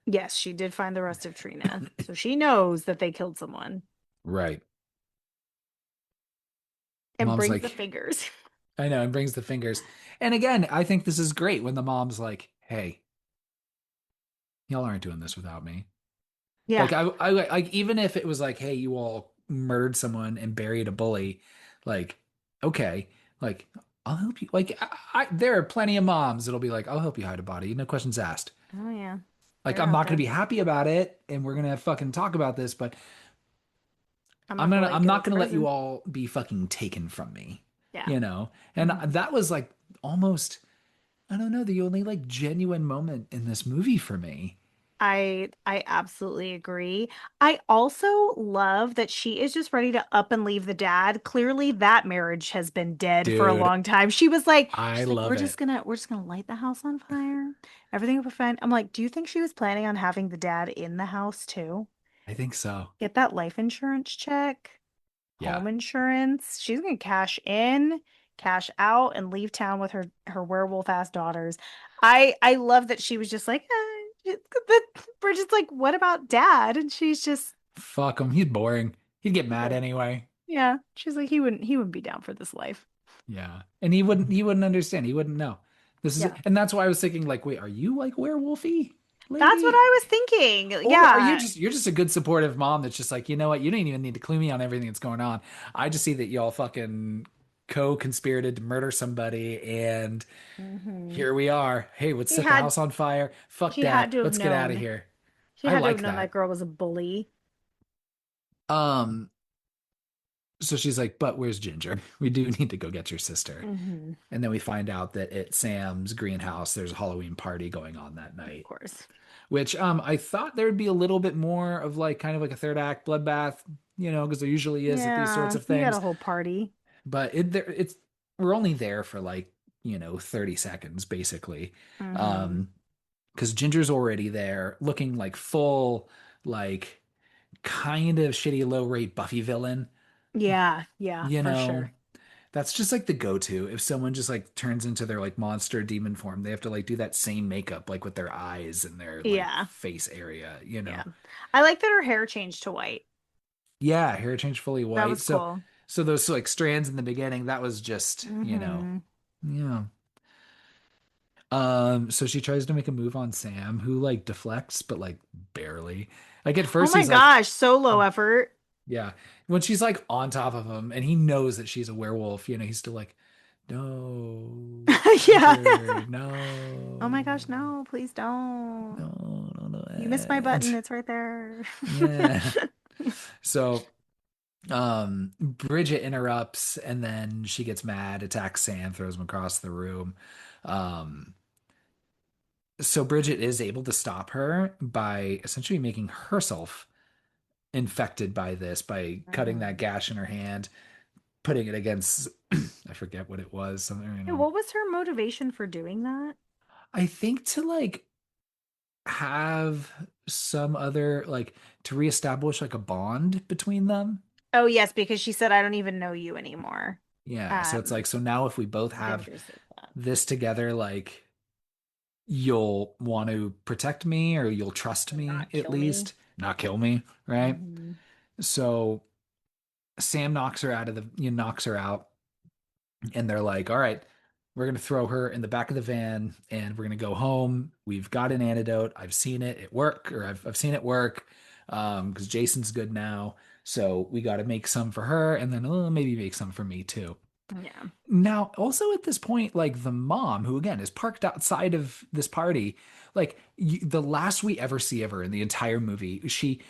Speaker 2: Yes, she did find the rest of Trina. So she knows that they killed someone
Speaker 1: Right.
Speaker 2: and
Speaker 1: Mom's
Speaker 2: brings the
Speaker 1: like,
Speaker 2: fingers.
Speaker 1: I know, and brings the fingers. And again, I think this is great when the mom's like, hey, y'all aren't doing this without me.
Speaker 2: Yeah.
Speaker 1: Like I like even if it was like, hey, you all murdered someone and buried a bully, like, okay, like I'll help you. Like there are plenty of moms that'll be like, I'll help you hide a body, no questions asked.
Speaker 2: Oh yeah.
Speaker 1: Like
Speaker 2: They're
Speaker 1: I'm
Speaker 2: out
Speaker 1: not gonna
Speaker 2: there.
Speaker 1: be happy about it, and we're gonna fucking talk about this, but
Speaker 2: I'm not gonna let you
Speaker 1: I'm
Speaker 2: go
Speaker 1: not
Speaker 2: to
Speaker 1: gonna let you
Speaker 2: prison.
Speaker 1: all be fucking taken from me,
Speaker 2: Yeah.
Speaker 1: you know? And
Speaker 2: Hmm.
Speaker 1: that was like almost, I don't know, the only like genuine moment in this movie for me.
Speaker 2: I absolutely agree. I also love that she is just ready to up and leave the dad. Clearly that marriage has been dead for a
Speaker 1: Dude,
Speaker 2: long time.
Speaker 1: I
Speaker 2: She's like,
Speaker 1: love it.
Speaker 2: we're just gonna light the house on fire. Everything will be fine. I'm like, do you think she was planning on having the dad in the house too?
Speaker 1: I think so.
Speaker 2: Get that life insurance check,
Speaker 1: Yeah.
Speaker 2: home insurance. She's gonna cash in, cash out, and leave town with her werewolf ass daughters. I love that she was just like, Bridget's like, what about dad? And she's just,
Speaker 1: Fuck him. He's boring. He'd get mad
Speaker 2: yeah,
Speaker 1: anyway.
Speaker 2: yeah. She's like, he wouldn't be down for this life.
Speaker 1: Yeah. And he wouldn't understand. He wouldn't know. This is
Speaker 2: Yeah,
Speaker 1: and that's why I was thinking like, wait, are you like werewolfy
Speaker 2: that's what
Speaker 1: lady?
Speaker 2: I was thinking.
Speaker 1: Or are you
Speaker 2: Yeah.
Speaker 1: just you're just a good supportive mom that's just like, you know what, you don't even need to clue me on everything that's going on. I just see that y'all fucking co-conspirated to murder somebody and
Speaker 2: Hmm.
Speaker 1: here we are. Hey, let's
Speaker 2: She
Speaker 1: set the
Speaker 2: had
Speaker 1: house on fire. Fuck
Speaker 2: she
Speaker 1: dad.
Speaker 2: had to have
Speaker 1: Let's get out of
Speaker 2: known.
Speaker 1: here.
Speaker 2: She
Speaker 1: I
Speaker 2: had to have
Speaker 1: like
Speaker 2: known that
Speaker 1: that.
Speaker 2: girl was a bully.
Speaker 1: Um, so she's like, but where's Ginger? We do need to go get your sister.
Speaker 2: Hmm.
Speaker 1: And then we find out that at Sam's greenhouse, there's a Halloween party going on that
Speaker 2: Of
Speaker 1: night,
Speaker 2: course.
Speaker 1: which I thought there would be a little bit more of like kind of like a third act bloodbath, because there usually is at these sorts
Speaker 2: Yeah,
Speaker 1: of
Speaker 2: you got a
Speaker 1: things.
Speaker 2: whole party.
Speaker 1: But it's we're only there for like, 30 seconds basically.
Speaker 2: Hmm.
Speaker 1: Um, because Ginger's already there looking like full, like kind of shitty low rate Buffy villain,
Speaker 2: Yeah, yeah,
Speaker 1: you
Speaker 2: for
Speaker 1: know.
Speaker 2: sure.
Speaker 1: That's just like the go-to. If someone just like turns into their like monster demon form, they have to like do that same makeup like with their eyes and their like
Speaker 2: Yeah,
Speaker 1: face area.
Speaker 2: yeah. I like that her hair changed to white.
Speaker 1: Yeah, hair changed fully
Speaker 2: That
Speaker 1: white.
Speaker 2: was
Speaker 1: So
Speaker 2: cool.
Speaker 1: so those like strands in the beginning, that was just,
Speaker 2: Hmm.
Speaker 1: yeah. So she tries to make a move on Sam, who like deflects, but like barely. Like at
Speaker 2: Oh
Speaker 1: first
Speaker 2: my
Speaker 1: he's like,
Speaker 2: gosh, so low effort.
Speaker 1: yeah. When she's like on top of him and he knows that she's a werewolf, he's still like, no,
Speaker 2: Yeah.
Speaker 1: Ginger,
Speaker 2: Oh my
Speaker 1: no,
Speaker 2: gosh, no, please don't.
Speaker 1: no, no, no.
Speaker 2: You missed my
Speaker 1: And
Speaker 2: button. It's right there.
Speaker 1: yeah. So Bridget interrupts and then she gets mad, attacks Sam, throws him across the room. Um, so Bridget is able to stop her by essentially making herself infected by this, by cutting that
Speaker 2: Mhm.
Speaker 1: gash in her hand, putting it against I forget what it was, something,
Speaker 2: Yeah, what was her motivation for doing that?
Speaker 1: I think to like have some other like to reestablish like a bond between them.
Speaker 2: Oh, yes, because she said, I don't even know you anymore.
Speaker 1: Yeah, so it's
Speaker 2: Um,
Speaker 1: like, so now if we both have
Speaker 2: Ginger said that.
Speaker 1: this together, like you'll want to protect me or you'll trust
Speaker 2: And
Speaker 1: me
Speaker 2: not
Speaker 1: at
Speaker 2: kill me.
Speaker 1: least, not kill me, right?
Speaker 2: Hmm.
Speaker 1: So Sam knocks her out, and they're like, all right, we're going to throw her in the back of the van and we're going to go home. We've got an antidote. I've seen it at work, or I've seen it work, because Jason's good now. So we got to make some for her and then maybe make some for me too.
Speaker 2: Yeah.
Speaker 1: Now, also at this point, like the mom, who again is parked outside of this party, like the last we ever see of her in the entire movie, she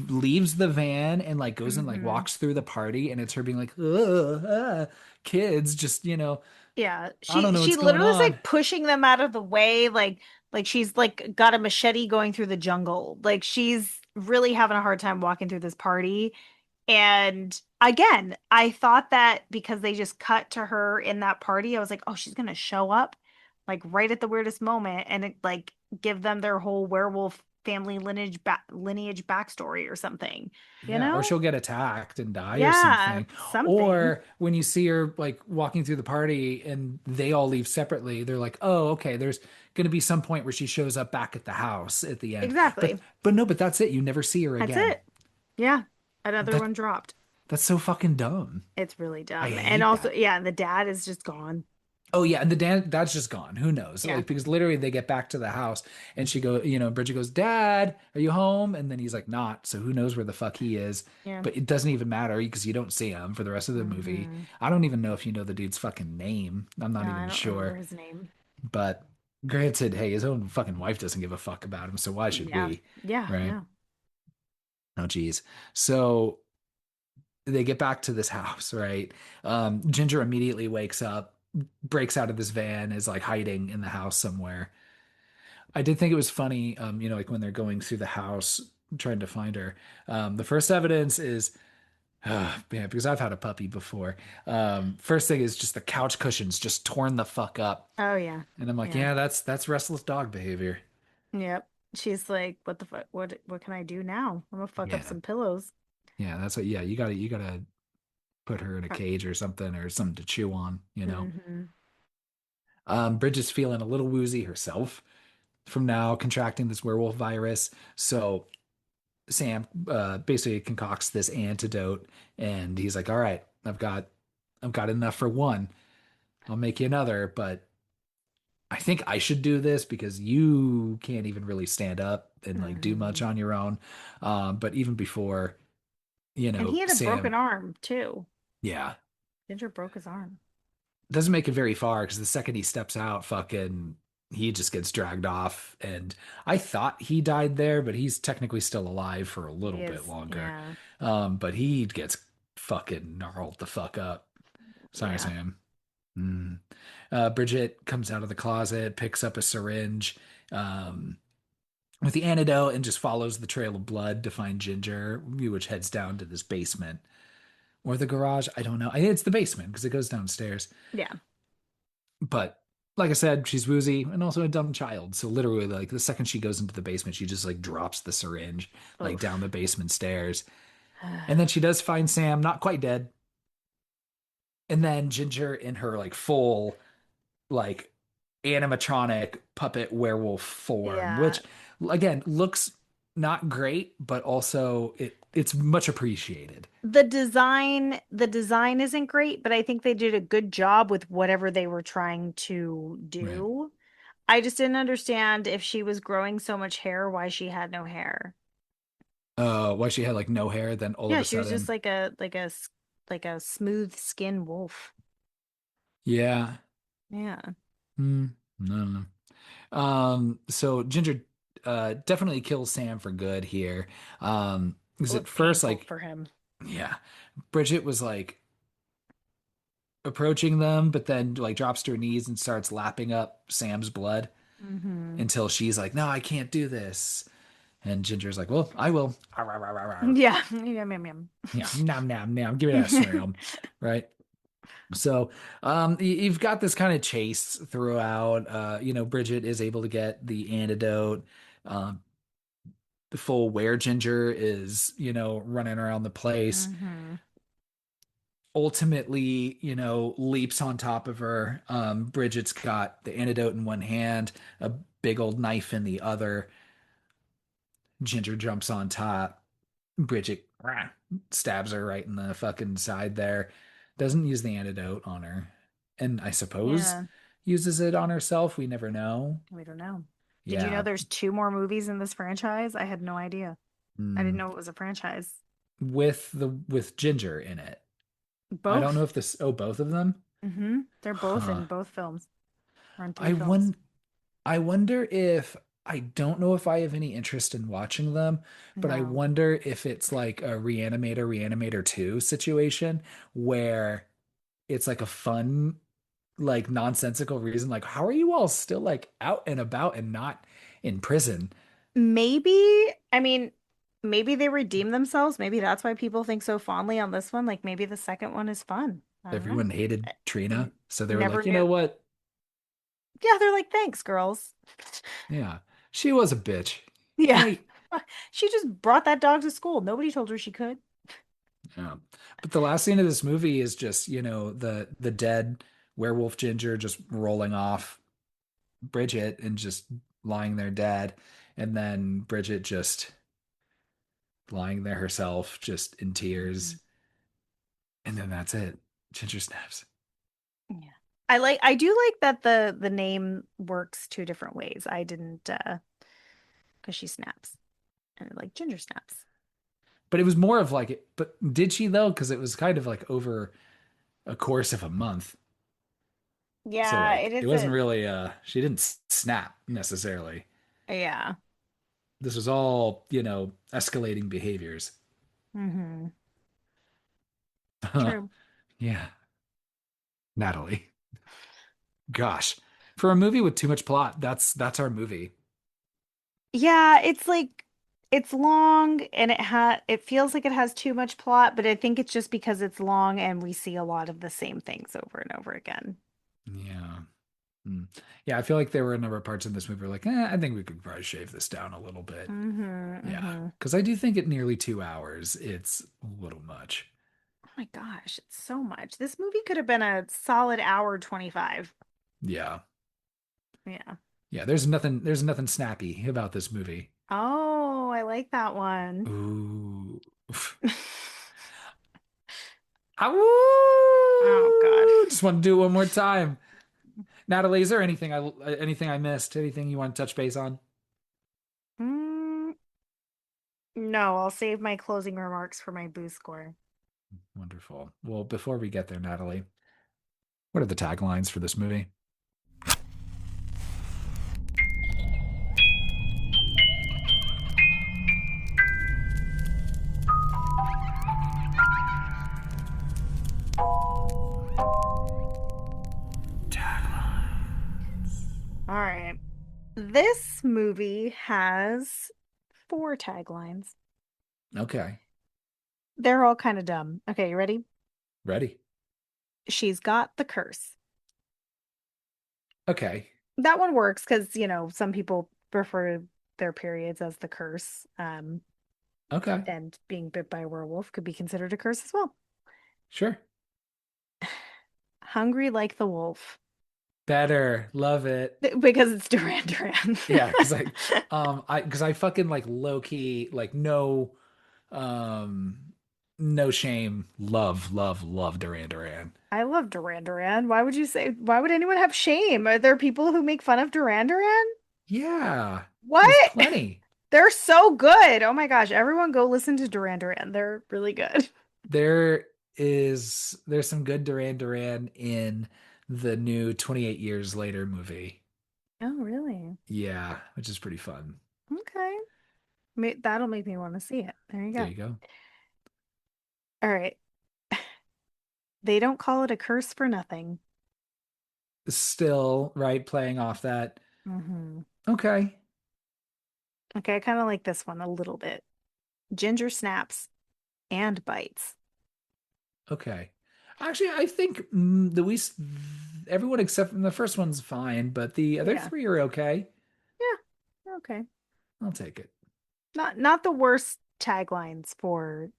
Speaker 1: leaves the van and like goes and like
Speaker 2: Hmm.
Speaker 1: walks through the party, and it's her being like, ugh, kids, just,
Speaker 2: Yeah.
Speaker 1: I don't know
Speaker 2: She
Speaker 1: what's going
Speaker 2: literally is
Speaker 1: on.
Speaker 2: like pushing them out of the way, like she's like got a machete going through the jungle. Like she's really having a hard time walking through this party. And again, I thought that because they just cut to her in that party, I was like, oh, she's gonna show up like right at the weirdest moment. And it like give them their whole werewolf family lineage backstory or something, you
Speaker 1: Yeah, or
Speaker 2: know?
Speaker 1: she'll get attacked and die or
Speaker 2: Yeah,
Speaker 1: something.
Speaker 2: something.
Speaker 1: Or when you see her like walking through the party and they all leave separately, they're like, "Oh, okay, there's going to be some point where she shows up back at the house at the end." But
Speaker 2: Exactly.
Speaker 1: but no, but that's it. You never see her
Speaker 2: That's
Speaker 1: again.
Speaker 2: it. Yeah. Another
Speaker 1: That
Speaker 2: one dropped.
Speaker 1: that's so fucking dumb.
Speaker 2: It's really
Speaker 1: I
Speaker 2: dumb. And
Speaker 1: hate
Speaker 2: also,
Speaker 1: that.
Speaker 2: yeah, the dad is just gone.
Speaker 1: Oh yeah, and the that's just gone. Who knows?
Speaker 2: Yeah.
Speaker 1: Like because literally they get back to the house and she go, Bridget goes, "Dad, are you home?" And then he's like, "Not." So who knows where the fuck he is?
Speaker 2: Yeah.
Speaker 1: But it doesn't even matter because you don't see him for the rest of the movie.
Speaker 2: Hmm.
Speaker 1: I don't even know if you know the dude's fucking name. I'm
Speaker 2: No,
Speaker 1: not
Speaker 2: I
Speaker 1: even
Speaker 2: don't remember
Speaker 1: sure.
Speaker 2: his name.
Speaker 1: But granted, hey, his own fucking wife doesn't give a fuck about him, so why should
Speaker 2: Yeah.
Speaker 1: we?
Speaker 2: Yeah.
Speaker 1: Right?
Speaker 2: Yeah.
Speaker 1: Oh geez. So they get back to this house, right? Ginger immediately wakes up, breaks out of this van, is like hiding in the house somewhere. I did think it was funny, like when they're going through the house trying to find her. The first evidence is, man, because I've had a puppy before. First thing is just the couch cushions just torn the fuck up,
Speaker 2: Oh, yeah.
Speaker 1: and I'm like,
Speaker 2: Yeah.
Speaker 1: yeah, that's restless dog behavior.
Speaker 2: Yep. She's like, what the fuck? What can I do now? I'm gonna fuck up
Speaker 1: Yeah,
Speaker 2: some pillows.
Speaker 1: yeah, that's what. Yeah, you gotta put her in a cage or something to chew on.
Speaker 2: Mm-hmm.
Speaker 1: Bridget's feeling a little woozy herself from now contracting this werewolf virus, so Sam basically concocts this antidote, and he's like, "All right, I've got enough for one. I'll make you another, but I think I should do this because you can't even really stand up and like do much
Speaker 2: Mm-hmm.
Speaker 1: on your own." But even before,
Speaker 2: And he had a broken
Speaker 1: Sam,
Speaker 2: arm too.
Speaker 1: yeah,
Speaker 2: Ginger broke his arm.
Speaker 1: doesn't make it very far because the second he steps out, fucking, he just gets dragged off. And I thought he died there, but he's technically still alive for a
Speaker 2: He
Speaker 1: little bit
Speaker 2: is,
Speaker 1: longer.
Speaker 2: yeah.
Speaker 1: But he gets fucking gnarled the fuck up. Sorry,
Speaker 2: Yeah.
Speaker 1: Sam. Mm. Bridget comes out of the closet, picks up a syringe um, with the antidote, and just follows the trail of blood to find Ginger, which heads down to this basement or the garage. I don't know. I think it's the basement because it goes downstairs.
Speaker 2: Yeah.
Speaker 1: But like I said, she's woozy and also a dumb child. So literally, like the second she goes into the basement, she just like drops the syringe like down
Speaker 2: Oof.
Speaker 1: the basement stairs. And then she does find Sam, not quite dead. And then Ginger in her like full like animatronic puppet werewolf form,
Speaker 2: Yeah.
Speaker 1: which again looks not great, but also it's much appreciated.
Speaker 2: The design isn't great, but I think they did a good job with whatever they were trying to
Speaker 1: Right.
Speaker 2: do. I just didn't understand if she was growing so much hair, why she had no hair.
Speaker 1: Why she had like no hair, then all of
Speaker 2: Yeah,
Speaker 1: a
Speaker 2: she was just
Speaker 1: sudden,
Speaker 2: like a smooth skin wolf.
Speaker 1: yeah.
Speaker 2: Yeah.
Speaker 1: Hmm. No. So Ginger definitely kills Sam for good here.
Speaker 2: It
Speaker 1: Because at
Speaker 2: looked
Speaker 1: first,
Speaker 2: painful
Speaker 1: like,
Speaker 2: for him.
Speaker 1: yeah, Bridget was like approaching them, but then like drops to her knees and starts lapping up Sam's blood
Speaker 2: Hmm.
Speaker 1: until she's like, "No, I can't do this." And Ginger's like, "Well, I will." Arr, arr, arr, arr, arr.
Speaker 2: Yeah. Yum, yum, yum.
Speaker 1: Yeah, nom nom nom. Give me that Sam, right? So, you've got this kind of chase throughout. Bridget is able to get the antidote. Um, the full where Ginger is, running around the place.
Speaker 2: Hmm.
Speaker 1: Ultimately, leaps on top of her. Bridget's got the antidote in one hand, a big old knife in the other. Ginger jumps on top. Bridget stabs her right in the fucking side there. Doesn't use the antidote on her. And I suppose
Speaker 2: Yeah,
Speaker 1: uses it on herself. We never know.
Speaker 2: we don't know. Did you know
Speaker 1: Yeah.
Speaker 2: there's two more movies in this franchise? I had no idea. I didn't
Speaker 1: Mm.
Speaker 2: know it was a franchise.
Speaker 1: With Ginger in it. I don't know
Speaker 2: Both.
Speaker 1: if this both of them.
Speaker 2: They're both
Speaker 1: Huh.
Speaker 2: in both films. Or in three
Speaker 1: I
Speaker 2: films.
Speaker 1: won I wonder if I don't know if I have any interest in watching them, but I
Speaker 2: No.
Speaker 1: wonder if it's like a Reanimator 2 situation where it's like a fun, like nonsensical reason. Like, how are you all still like out and about and not in prison?
Speaker 2: Maybe, I mean, maybe they redeem themselves. Maybe that's why people think so fondly on this one. Like maybe the second one is fun. I don't know.
Speaker 1: Everyone hated
Speaker 2: I
Speaker 1: Trina. So they were
Speaker 2: never
Speaker 1: like, you
Speaker 2: knew.
Speaker 1: know what?
Speaker 2: Yeah, they're like, thanks, girls.
Speaker 1: Yeah. She was a bitch.
Speaker 2: Yeah.
Speaker 1: Hey,
Speaker 2: She just brought that dog to school. Nobody told her she could.
Speaker 1: yeah. But the last scene of this movie is just, the dead werewolf Ginger just rolling off Bridget and just lying there dead. And then Bridget just lying there herself, just in tears.
Speaker 2: Mhm.
Speaker 1: And then that's it. Ginger snaps.
Speaker 2: Yeah. I do like that the name works two different ways. I didn't because she snaps and like Ginger snaps.
Speaker 1: But it was more of like, but did she though? Because it was kind of like over a course of a month. So
Speaker 2: Yeah, it
Speaker 1: like, it
Speaker 2: is
Speaker 1: wasn't
Speaker 2: a
Speaker 1: really, she didn't snap necessarily.
Speaker 2: yeah.
Speaker 1: This was all, escalating behaviors.
Speaker 2: Hmm. True.
Speaker 1: Yeah, Natalie. Gosh, for a movie with too much plot, that's our movie.
Speaker 2: Yeah, it's like it's long and it feels like it has too much plot, but I think it's just because it's long and we see a lot of the same things over and over again.
Speaker 1: Yeah. Mm. Yeah, I feel like there were a number of parts in this movie where like, I think we could probably shave this down a little bit. Yeah,
Speaker 2: Hmm.
Speaker 1: because I do think at nearly 2 hours, it's a little much.
Speaker 2: Oh my gosh, it's so much. This movie could have been a solid hour 25.
Speaker 1: Yeah.
Speaker 2: Yeah.
Speaker 1: Yeah, there's nothing snappy about this movie.
Speaker 2: Oh, I like that one.
Speaker 1: Ooh.
Speaker 2: Oh God.
Speaker 1: Ow! Just want to do it one more time. Natalie, is there anything I missed? Anything you want to touch base on?
Speaker 2: Mm, no, I'll save my closing remarks for my boo score.
Speaker 1: Wonderful. Well, before we get there, Natalie, what are the taglines for this movie?
Speaker 2: All right. This movie has four taglines.
Speaker 1: Okay.
Speaker 2: They're all kind of dumb. Okay, you ready?
Speaker 1: Ready?
Speaker 2: She's got the curse.
Speaker 1: Okay.
Speaker 2: That one works because, some people refer their periods as the curse.
Speaker 1: Okay.
Speaker 2: And being bit by a werewolf could be considered a curse as well.
Speaker 1: Sure.
Speaker 2: Hungry like the wolf
Speaker 1: Better. Love it.
Speaker 2: because it's Duran Duran.
Speaker 1: Yeah, because I fucking like low key, like um no shame, love Duran Duran.
Speaker 2: I love Duran Duran. Why would anyone have shame? Are there people who make fun of Duran Duran?
Speaker 1: Yeah. There's
Speaker 2: What?
Speaker 1: plenty.
Speaker 2: They're so good. Oh my gosh, everyone go listen to Duran Duran. They're really good.
Speaker 1: There's some good Duran Duran in the new 28 Years Later movie.
Speaker 2: Oh, really?
Speaker 1: Yeah, which is pretty fun.
Speaker 2: Okay. That'll make me want to see it. There you
Speaker 1: There
Speaker 2: go.
Speaker 1: you go.
Speaker 2: All right. They don't call it a curse for nothing.
Speaker 1: Still, right, playing off that.
Speaker 2: Hmm.
Speaker 1: Okay.
Speaker 2: Okay, I kind of like this one a little bit. Ginger snaps and bites.
Speaker 1: Okay. Actually, I think everyone except from the first one's fine, but the other
Speaker 2: Yeah.
Speaker 1: three are okay.
Speaker 2: Yeah. Okay.
Speaker 1: I'll take it.
Speaker 2: Not the worst taglines for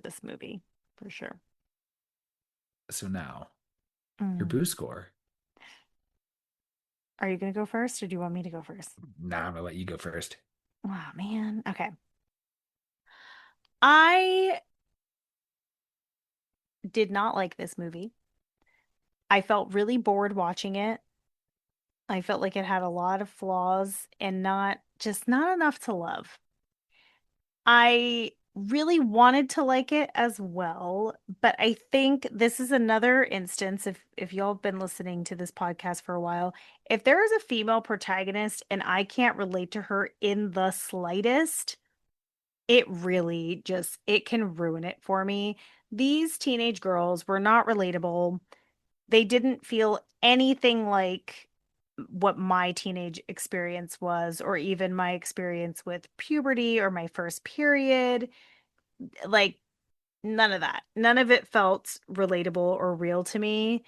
Speaker 2: this movie, for sure.
Speaker 1: So now, your
Speaker 2: Mm.
Speaker 1: boo score.
Speaker 2: Are you gonna go first or do you want me to go first?
Speaker 1: Nah, I'm gonna let you go first.
Speaker 2: Oh man. Okay. I did not like this movie. I felt really bored watching it. I felt like it had a lot of flaws and not enough to love. I really wanted to like it as well, but I think this is another instance if y'all have been listening to this podcast for a while, if there is a female protagonist and I can't relate to her in the slightest, it really just it can ruin it for me. These teenage girls were not relatable. They didn't feel anything like what my teenage experience was, or even my experience with puberty or my first period. Like, none of that. None of it felt relatable or real to me.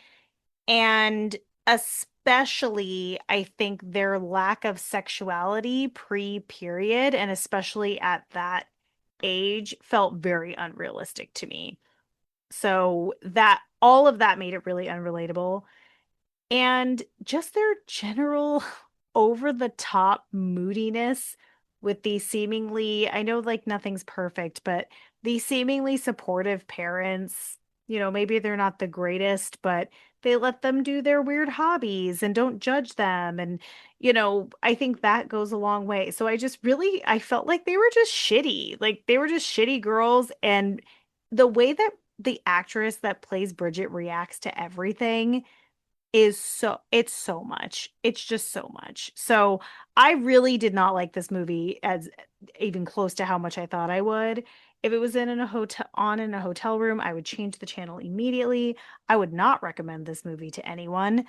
Speaker 2: And especially I think their lack of sexuality pre-period and especially at that age felt very unrealistic to me. So that all of that made it really unrelatable. And just their general over the top moodiness with these seemingly, I know like nothing's perfect, but these seemingly supportive parents, maybe they're not the greatest, but they let them do their weird hobbies and don't judge them. And, I think that goes a long way. So I felt like they were just shitty. Like they were just shitty girls. And the way that the actress that plays Bridget reacts to everything it's so much. It's just so much. So I really did not like this movie as even close to how much I thought I would. If it was in a hotel room, I would change the channel immediately. I would not recommend this movie to anyone.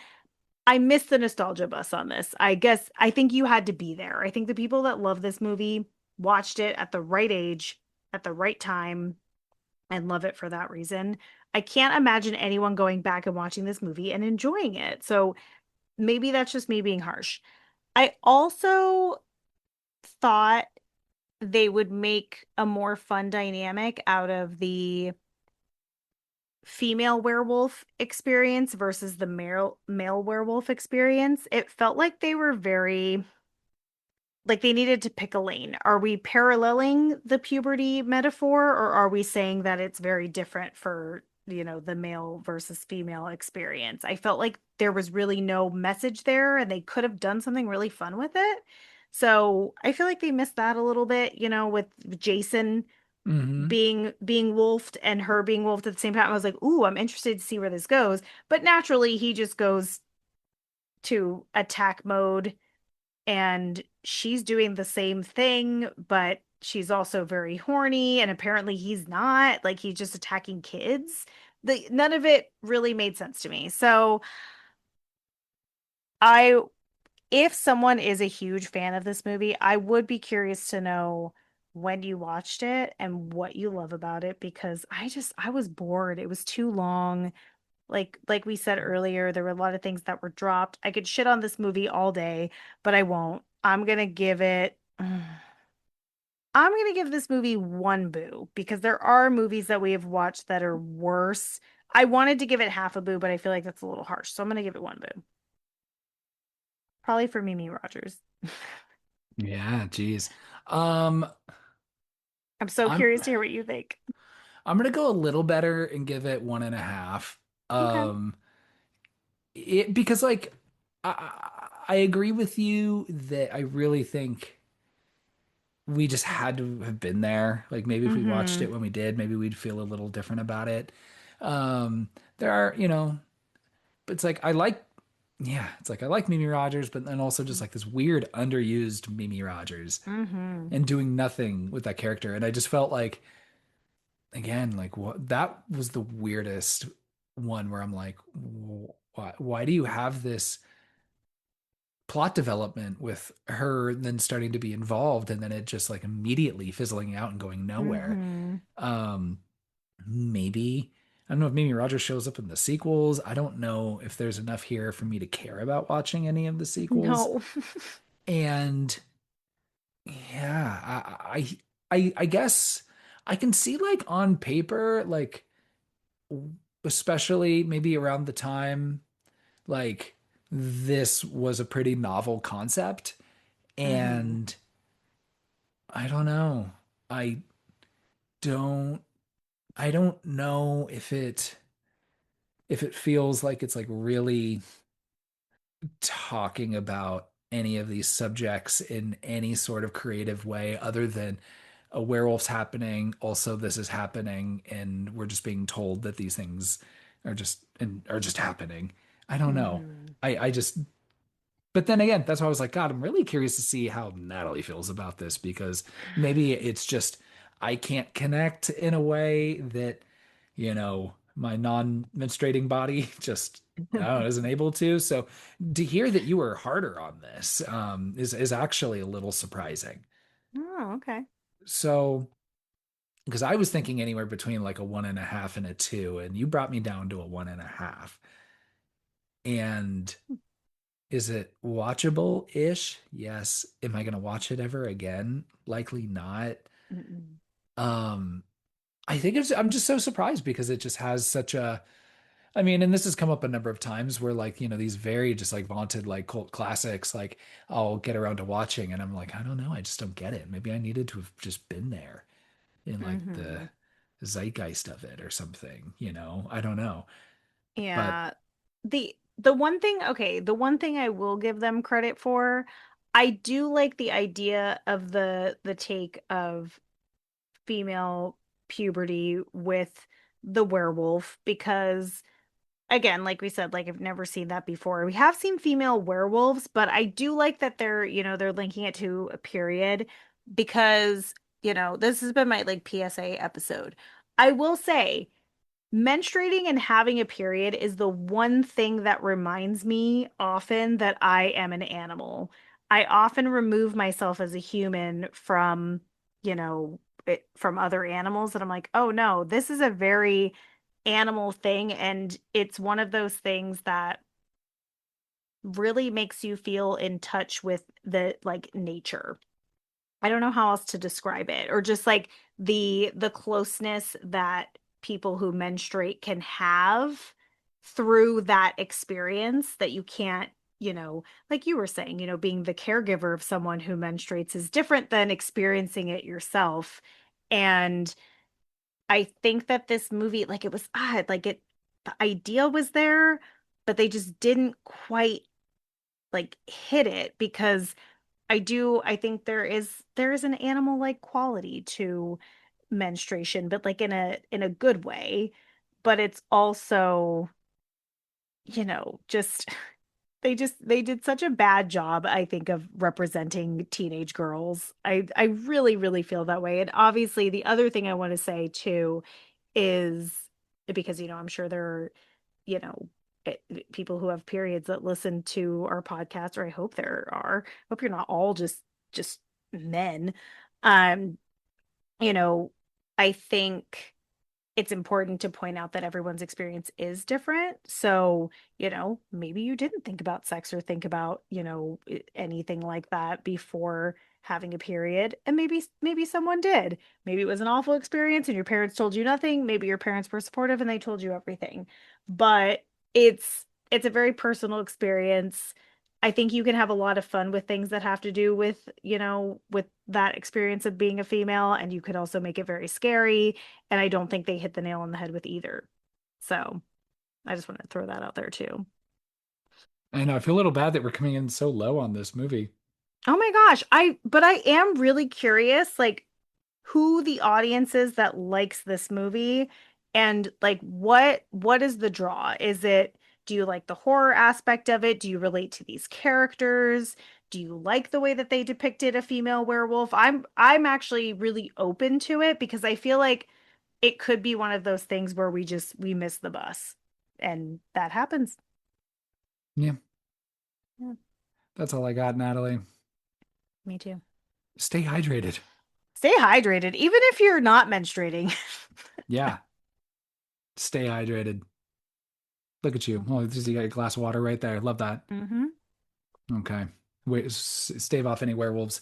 Speaker 2: I missed the nostalgia bus on this. I think you had to be there. I think the people that love this movie watched it at the right age, at the right time, and love it for that reason. I can't imagine anyone going back and watching this movie and enjoying it. So maybe that's just me being harsh. I also thought they would make a more fun dynamic out of the female werewolf experience versus the male werewolf experience. It felt like they were very like they needed to pick a lane. Are we paralleling the puberty metaphor, or are we saying that it's very different for, the male versus female experience? I felt like there was really no message there and they could have done something really fun with it. So I feel like they missed that a little bit, with Jason
Speaker 1: Hmm.
Speaker 2: being wolfed and her being wolfed at the same time. I was like, ooh, I'm interested to see where this goes. But naturally he just goes to attack mode and she's doing the same thing, but she's also very horny, and apparently he's not. Like he's just attacking kids. None of it really made sense to me. So I if someone is a huge fan of this movie, I would be curious to know when you watched it and what you love about it because I was bored. It was too long. Like we said earlier, there were a lot of things that were dropped. I could shit on this movie all day, but I won't. I'm gonna give this movie one boo because there are movies that we have watched that are worse. I wanted to give it half a boo, but I feel like that's a little harsh. So I'm gonna give it one boo. Probably for Mimi Rogers.
Speaker 1: Yeah, geez. Um,
Speaker 2: I'm so
Speaker 1: I'm
Speaker 2: curious to hear what you think.
Speaker 1: I'm gonna go a little better and give it 1.5.
Speaker 2: Okay.
Speaker 1: Because like I agree with you that I really think we just had to have been there. Like maybe if we watched
Speaker 2: Mm-hmm.
Speaker 1: it when we did, maybe we'd feel a little different about it. There are, you know, but it's like yeah, it's like I like Mimi Rogers, but then also just like this weird underused Mimi Rogers
Speaker 2: Mm-hmm.
Speaker 1: and doing nothing with that character. And I just felt like, again, like what that was the weirdest one where I'm like, why do you have this plot development with her then starting to be involved and then it just like immediately fizzling out and going nowhere?
Speaker 2: Mm-hmm.
Speaker 1: Um, maybe I don't know if Mimi Rogers shows up in the sequels. I don't know if there's enough here for me to care about watching any of the sequels.
Speaker 2: No.
Speaker 1: And yeah, I guess I can see like on paper, like especially maybe around the time, like this was a pretty novel concept.
Speaker 2: Mm-hmm.
Speaker 1: And I don't know. I don't I don't know if it feels like it's like really talking about any of these subjects in any sort of creative way other than a werewolf's happening, also this is happening, and we're just being told that these things are just happening. I don't know.
Speaker 2: Mm-hmm.
Speaker 1: I just but then again, that's why I was like, God, I'm really curious to see how Natalie feels about this because maybe it's just I can't connect in a way that, my non-menstruating body just isn't able to. So to hear that you were harder on this is actually a little surprising.
Speaker 2: Oh, okay.
Speaker 1: So because I was thinking anywhere between like a 1.5 and a 2, and you brought me down to a 1.5. And Is it watchable-ish? Yes. Am I gonna watch it ever again? Likely not.
Speaker 2: Mm-mm.
Speaker 1: Um, I think I'm just so surprised because it just has such a, I mean, and this has come up a number of times where like, these very just like vaunted like cult classics, like I'll get around to watching and I'm like, I don't know, I just don't get it. Maybe I needed to have just been there in like the
Speaker 2: Hmm.
Speaker 1: zeitgeist of it or something. I don't know. But
Speaker 2: Yeah. The one thing, okay, the one thing I will give them credit for, I do like the idea of the take of female puberty with the werewolf because again, like we said, like I've never seen that before. We have seen female werewolves, but I do like that they're linking it to a period because, this has been my like PSA episode. I will say menstruating and having a period is the one thing that reminds me often that I am an animal. I often remove myself as a human from, from other animals, and I'm like, oh no, this is a very animal thing, and it's one of those things that really makes you feel in touch with the like nature. I don't know how else to describe it, or just like the closeness that people who menstruate can have through that experience that you can't, like you were saying, being the caregiver of someone who menstruates is different than experiencing it yourself. And I think that this movie, like it was odd, like the idea was there, but they just didn't quite like hit it because I think there is an animal like quality to menstruation, but like in a good way. But it's also, just they did such a bad job, I think, of representing teenage girls. I really, really feel that way. And obviously the other thing I want to say too is because, I'm sure there are, you know, people who have periods that listen to our podcast, or I hope there are. I hope you're not all just men. Um, you know, I think it's important to point out that everyone's experience is different. So, maybe you didn't think about sex or think about, anything like that before having a period. And maybe someone did. Maybe it was an awful experience and your parents told you nothing. Maybe your parents were supportive and they told you everything. But it's a very personal experience. I think you can have a lot of fun with things that have to do with, with that experience of being a female, and you could also make it very scary. And I don't think they hit the nail on the head with either. So I just want to throw that out there too.
Speaker 1: I know I feel a little bad that we're coming in so low on this movie.
Speaker 2: Oh my gosh, but I am really curious, like who the audience is that likes this movie and like what is the draw? Do you like the horror aspect of it? Do you relate to these characters? Do you like the way that they depicted a female werewolf? I'm actually really open to it because I feel like it could be one of those things where we miss the bus. And that happens.
Speaker 1: Yeah,
Speaker 2: Yeah,
Speaker 1: that's all I got, Natalie.
Speaker 2: me too.
Speaker 1: Stay hydrated.
Speaker 2: Stay hydrated, even if you're not menstruating.
Speaker 1: Yeah, stay hydrated. Look at you. Oh, you got a glass of water right there. Love that.
Speaker 2: Hmm.
Speaker 1: Okay. Wait, stave off any werewolves.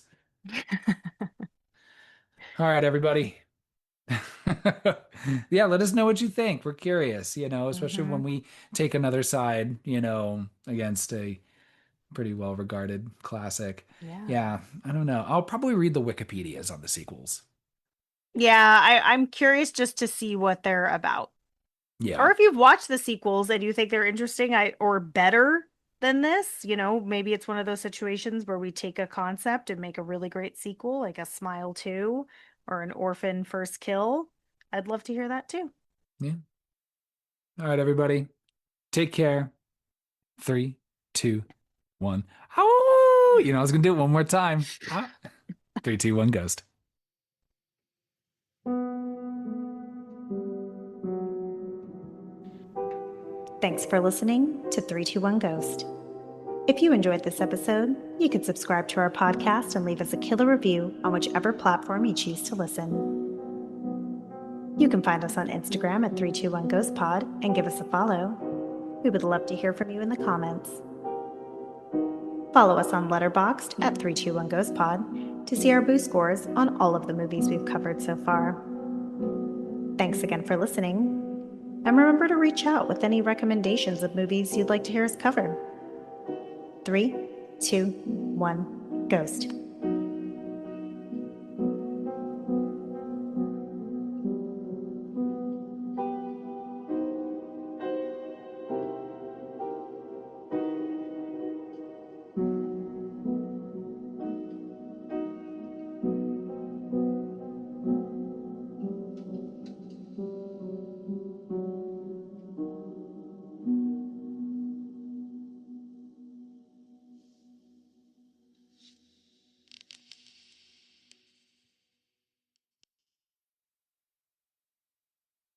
Speaker 1: All right, everybody. Yeah, let us know what you think. We're curious, especially
Speaker 2: Hmm.
Speaker 1: when we take another side, against a pretty well-regarded classic.
Speaker 2: Yeah.
Speaker 1: Yeah, I don't know. I'll probably read the Wikipedias on the sequels.
Speaker 2: Yeah, I'm curious just to see what they're about. Or
Speaker 1: Yeah.
Speaker 2: if you've watched the sequels and you think they're interesting, or better than this, maybe it's one of those situations where we take a concept and make a really great sequel, like a Smile 2 or an Orphan First Kill. I'd love to hear that too.
Speaker 1: Yeah. All right, everybody. Take care. Three, two, one. Oh, I was gonna do it one more time. Ah. Three, two, one, ghost.
Speaker 2: Thanks for listening to 321 Ghost. If you enjoyed this episode, you can subscribe to our podcast and leave us a killer review on whichever platform you choose to listen. You can find us on Instagram at 321 ghostpod and give us a follow. We would love to hear from you in the comments. Follow us on Letterboxd at 321 Ghost Pod to see our boo scores on all of the movies we've covered so far. Thanks again for listening, and remember to reach out with any recommendations of movies you'd like to hear us cover. 3, 2, 1, Ghost.